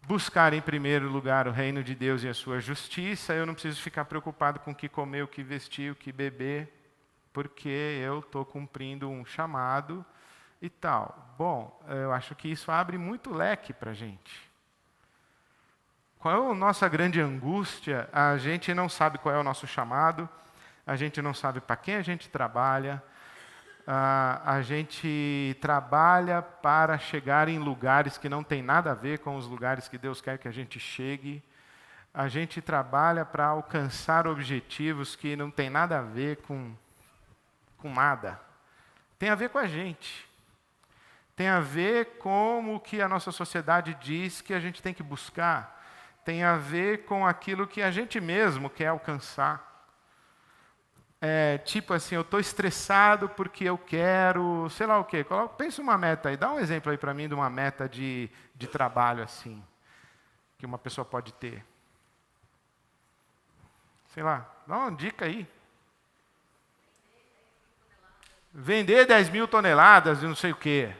buscar em primeiro lugar o reino de Deus e a sua justiça, eu não preciso ficar preocupado com o que comer, o que vestir, o que beber, porque eu estou cumprindo um chamado e tal. Bom, eu acho que isso abre muito leque para a gente. Qual é a nossa grande angústia? A gente não sabe qual é o nosso chamado, a gente não sabe para quem a gente trabalha, a gente trabalha para chegar em lugares que não tem nada a ver com os lugares que Deus quer que a gente chegue. A gente trabalha para alcançar objetivos que não tem nada a ver com nada. Tem a ver com a gente. Tem a ver com o que a nossa sociedade diz que a gente tem que buscar. Tem a ver com aquilo que a gente mesmo quer alcançar. Tipo assim, eu estou estressado porque eu quero, sei lá o quê. Pensa uma meta aí, dá um exemplo aí para mim de uma meta de trabalho assim, que uma pessoa pode ter. Sei lá, dá uma dica aí. Vender 10.000 toneladas de não sei o quê.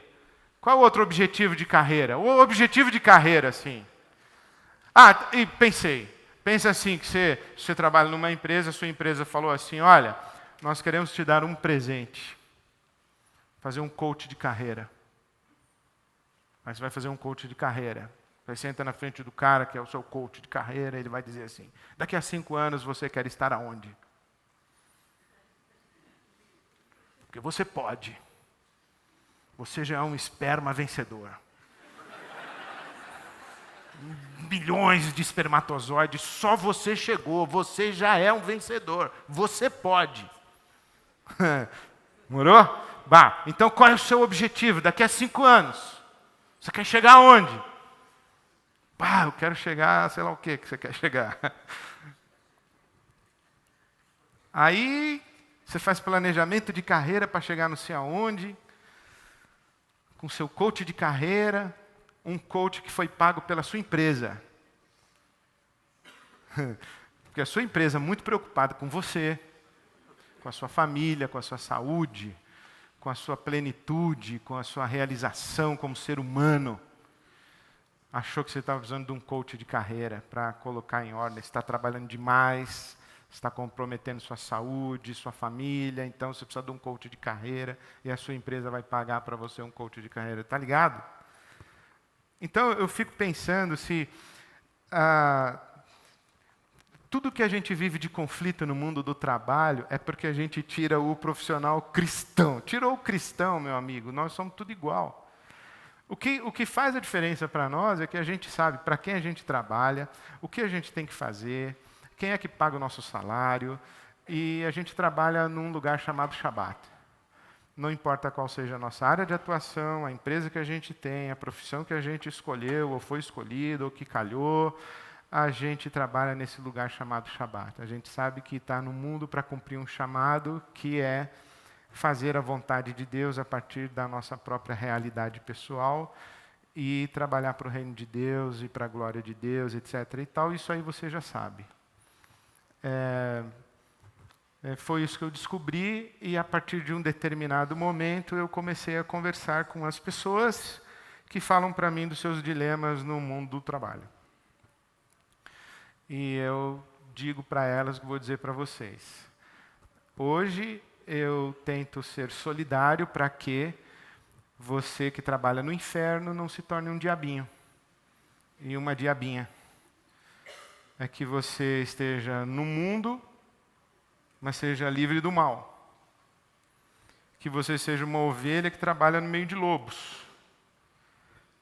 Qual o outro objetivo de carreira? O objetivo de carreira, assim. E pensei. Pensa assim, que você trabalha numa empresa, a sua empresa falou assim, olha, nós queremos te dar um presente. Fazer um coach de carreira. Mas você vai fazer um coach de carreira. Você senta na frente do cara, que é o seu coach de carreira, ele vai dizer assim, daqui a 5 anos você quer estar aonde? Porque você pode. Você já é um esperma vencedor. Bilhões de espermatozoides, só você chegou, você já é um vencedor, você pode. Morou? Então qual é o seu objetivo daqui a 5 anos? Você quer chegar aonde? Eu quero chegar, sei lá o que você quer chegar. Aí você faz planejamento de carreira para chegar não sei aonde, com seu coach de carreira, um coach que foi pago pela sua empresa. Porque a sua empresa é muito preocupada com você, com a sua família, com a sua saúde, com a sua plenitude, com a sua realização como ser humano. Achou que você estava precisando de um coach de carreira para colocar em ordem. Você está trabalhando demais, está comprometendo sua saúde, sua família, então você precisa de um coach de carreira e a sua empresa vai pagar para você um coach de carreira. Está ligado? Então, eu fico pensando se tudo que a gente vive de conflito no mundo do trabalho é porque a gente tira o profissional cristão. Tirou o cristão, meu amigo, nós somos tudo igual. O que faz a diferença para nós é que a gente sabe para quem a gente trabalha, o que a gente tem que fazer, quem é que paga o nosso salário, e a gente trabalha num lugar chamado Shabat. Não importa qual seja a nossa área de atuação, a empresa que a gente tem, a profissão que a gente escolheu, ou foi escolhido, ou que calhou, a gente trabalha nesse lugar chamado Shabat. A gente sabe que está no mundo para cumprir um chamado que é fazer a vontade de Deus a partir da nossa própria realidade pessoal e trabalhar para o reino de Deus e para a glória de Deus, etc. e tal. Isso aí você já sabe. Foi isso que eu descobri e a partir de um determinado momento eu comecei a conversar com as pessoas que falam para mim dos seus dilemas no mundo do trabalho. E eu digo para elas o que vou dizer para vocês. Hoje eu tento ser solidário para que você que trabalha no inferno não se torne um diabinho e uma diabinha. É que você esteja no mundo, mas seja livre do mal. Que você seja uma ovelha que trabalha no meio de lobos.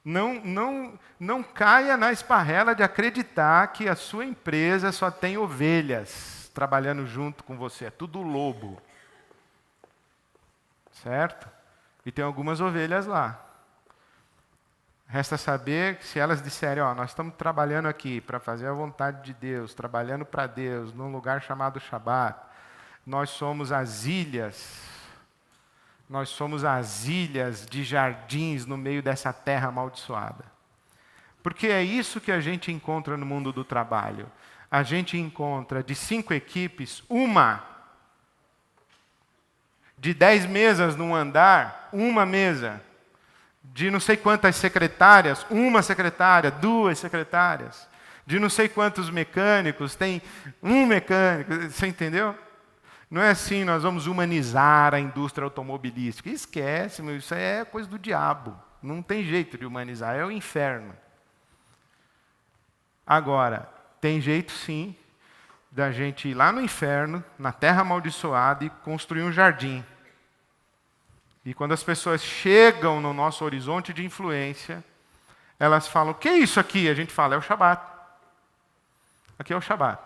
Não caia na esparrela de acreditar que a sua empresa só tem ovelhas trabalhando junto com você. É tudo lobo. Certo? E tem algumas ovelhas lá. Resta saber que se elas disserem, nós estamos trabalhando aqui para fazer a vontade de Deus, trabalhando para Deus, num lugar chamado Shabat, nós somos as ilhas de jardins no meio dessa terra amaldiçoada. Porque é isso que a gente encontra no mundo do trabalho. A gente encontra de 5 equipes, uma. De 10 mesas num andar, uma mesa. De não sei quantas secretárias, uma secretária, 2 secretárias. De não sei quantos mecânicos, tem um mecânico. Você entendeu? Não é assim, nós vamos humanizar a indústria automobilística. Esquece, isso é coisa do diabo. Não tem jeito de humanizar, é o inferno. Agora, tem jeito sim da gente ir lá no inferno, na terra amaldiçoada, e construir um jardim. E quando as pessoas chegam no nosso horizonte de influência, elas falam, o que é isso aqui? A gente fala, é o Shabat. Aqui é o Shabat.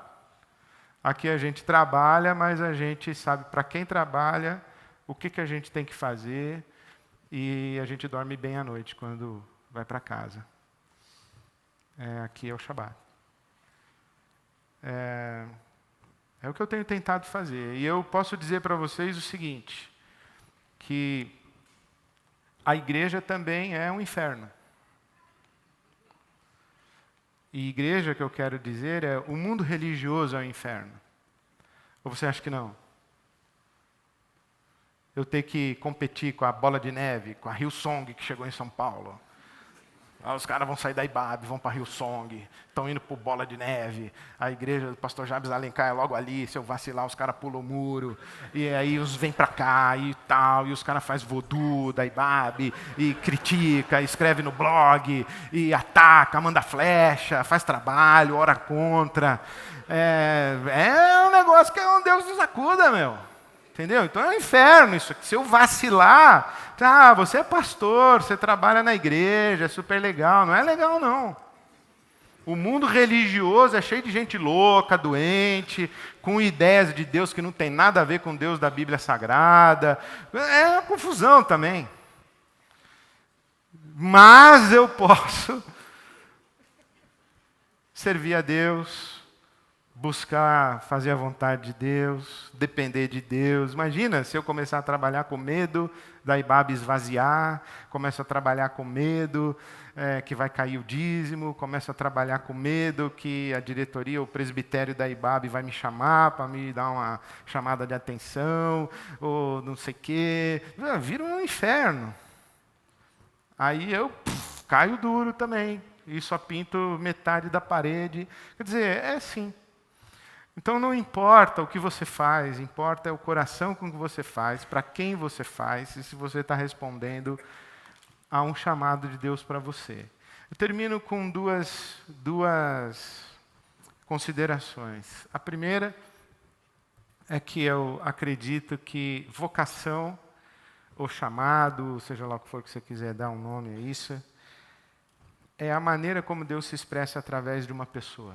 Aqui a gente trabalha, mas a gente sabe para quem trabalha, o que a gente tem que fazer, e a gente dorme bem à noite quando vai para casa. Aqui é o Shabat. É o que eu tenho tentado fazer. E eu posso dizer para vocês o seguinte, que a igreja também é um inferno. E igreja, que eu quero dizer, o mundo religioso é um inferno. Ou você acha que não? Eu tenho que competir com a Bola de Neve, com a Hillsong, que chegou em São Paulo. Os caras vão sair da IBAB, vão para a Hillsong, estão indo para o Bola de Neve. A igreja do pastor Jabes Alencar é logo ali, se eu vacilar, os caras pulam o muro. E aí os vêm para cá e tal, e os caras fazem voodoo da IBAB, e critica, escreve no blog, e ataca, manda flecha, faz trabalho, ora contra. É um negócio que Deus nos acuda, meu. Entendeu? Então é um inferno isso aqui. Se eu vacilar, você é pastor, você trabalha na igreja, é super legal. Não é legal, não. O mundo religioso é cheio de gente louca, doente, com ideias de Deus que não tem nada a ver com Deus da Bíblia Sagrada. É uma confusão também. Mas eu posso servir a Deus, buscar fazer a vontade de Deus, depender de Deus. Imagina se eu começar a trabalhar com medo da IBAB esvaziar, começo a trabalhar com medo que vai cair o dízimo, começo a trabalhar com medo que a diretoria, o presbitério da IBAB vai me chamar para me dar uma chamada de atenção, ou não sei o quê. Vira um inferno. Aí eu caio duro também, e só pinto metade da parede. Quer dizer, é assim. Então não importa o que você faz, importa o coração com que você faz, para quem você faz, e se você está respondendo a um chamado de Deus para você. Eu termino com duas considerações. A primeira é que eu acredito que vocação, ou chamado, seja lá o que for que você quiser dar um nome a isso, é a maneira como Deus se expressa através de uma pessoa.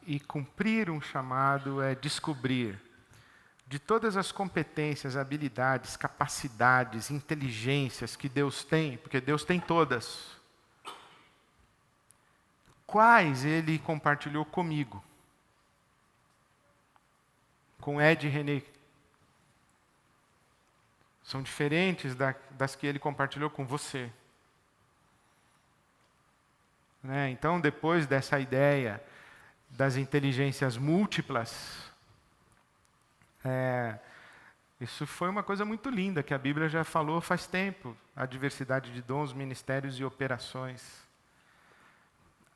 E cumprir um chamado é descobrir de todas as competências, habilidades, capacidades, inteligências que Deus tem, porque Deus tem todas, quais Ele compartilhou comigo, com Ed e René. São diferentes das que Ele compartilhou com você. Então, depois dessa ideia das inteligências múltiplas, Isso foi uma coisa muito linda, que a Bíblia já falou faz tempo. A diversidade de dons, ministérios e operações.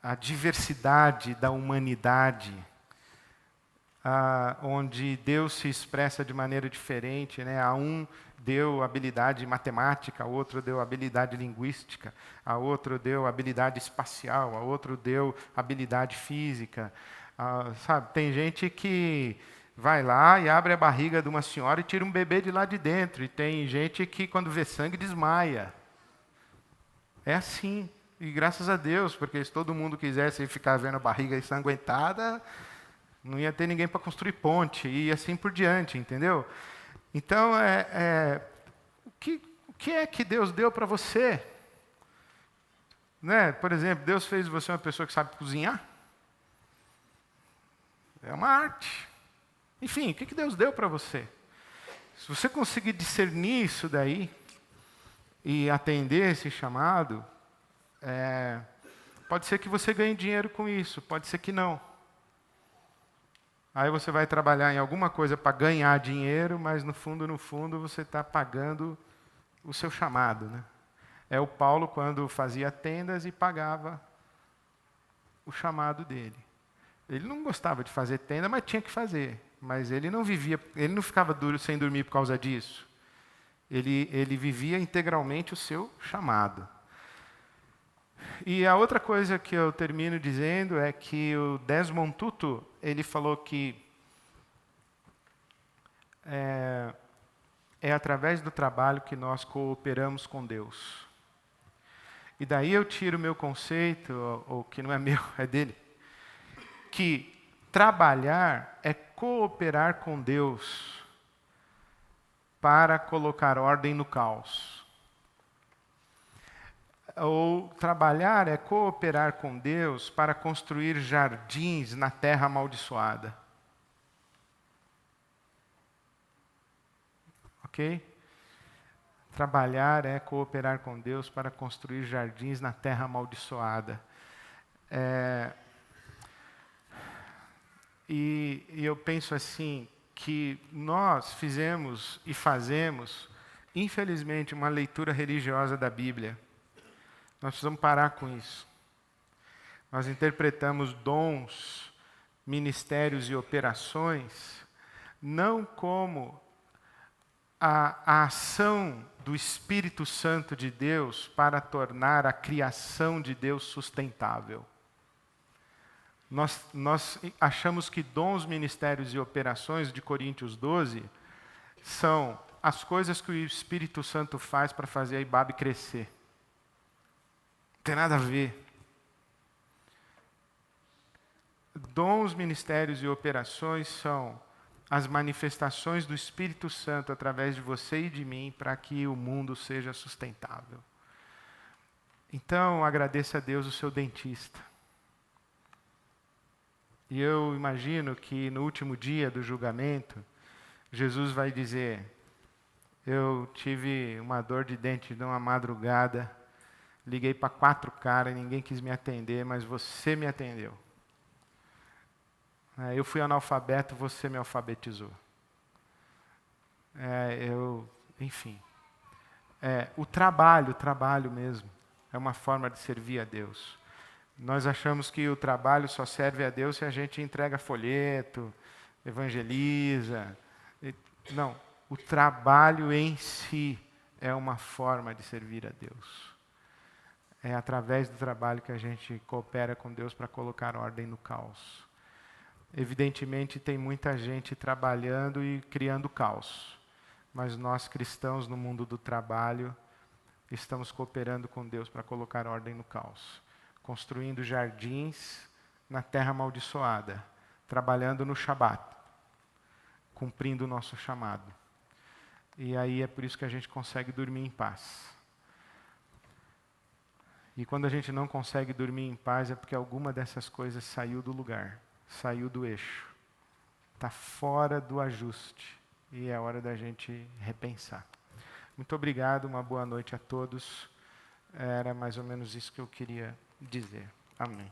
A diversidade da humanidade, onde Deus se expressa de maneira diferente, né? A um deu habilidade matemática, a outro deu habilidade linguística, a outro deu habilidade espacial, a outro deu habilidade física. Sabe, tem gente que vai lá e abre a barriga de uma senhora e tira um bebê de lá de dentro. E tem gente que, quando vê sangue, desmaia. É assim. E graças a Deus, porque se todo mundo quisesse ficar vendo a barriga ensanguentada, não ia ter ninguém para construir ponte, e assim por diante, entendeu? Então, o que é que Deus deu para você? Né? Por exemplo, Deus fez você uma pessoa que sabe cozinhar? É uma arte. Enfim, o que Deus deu para você? Se você conseguir discernir isso daí e atender esse chamado, pode ser que você ganhe dinheiro com isso, pode ser que não. Aí você vai trabalhar em alguma coisa para ganhar dinheiro, mas no fundo, você está pagando o seu chamado, né? É o Paulo quando fazia tendas e pagava o chamado dele. Ele não gostava de fazer tenda, mas tinha que fazer. Mas ele não ficava duro sem dormir por causa disso. Ele vivia integralmente o seu chamado. E a outra coisa que eu termino dizendo é que o Desmond Tutu, ele falou que é através do trabalho que nós cooperamos com Deus. E daí eu tiro o meu conceito, ou que não é meu, é dele, que trabalhar é cooperar com Deus para colocar ordem no caos. Ou trabalhar é cooperar com Deus para construir jardins na terra amaldiçoada. Ok? Trabalhar é cooperar com Deus para construir jardins na terra amaldiçoada. E eu penso assim, que nós fizemos e fazemos, infelizmente, uma leitura religiosa da Bíblia. Nós precisamos parar com isso. Nós interpretamos dons, ministérios e operações não como a ação do Espírito Santo de Deus para tornar a criação de Deus sustentável. Nós achamos que dons, ministérios e operações de Coríntios 12 são as coisas que o Espírito Santo faz para fazer a Ibabe crescer. Não tem nada a ver. Dons, ministérios e operações são as manifestações do Espírito Santo através de você e de mim para que o mundo seja sustentável. Então, agradeça a Deus o seu dentista. E eu imagino que no último dia do julgamento, Jesus vai dizer: eu tive uma dor de dente numa madrugada, liguei para 4 caras e ninguém quis me atender, mas você me atendeu. Eu fui analfabeto, você me alfabetizou. Enfim. O trabalho mesmo, é uma forma de servir a Deus. Nós achamos que o trabalho só serve a Deus se a gente entrega folheto, evangeliza. Não, o trabalho em si é uma forma de servir a Deus. É através do trabalho que a gente coopera com Deus para colocar ordem no caos. Evidentemente, tem muita gente trabalhando e criando caos. Mas nós, cristãos, no mundo do trabalho, estamos cooperando com Deus para colocar ordem no caos. Construindo jardins na terra amaldiçoada. Trabalhando no Shabat. Cumprindo o nosso chamado. E aí é por isso que a gente consegue dormir em paz. E quando a gente não consegue dormir em paz é porque alguma dessas coisas saiu do lugar. Saiu do eixo, está fora do ajuste e é hora da gente repensar. Muito obrigado, uma boa noite a todos. Era mais ou menos isso que eu queria dizer. Amém.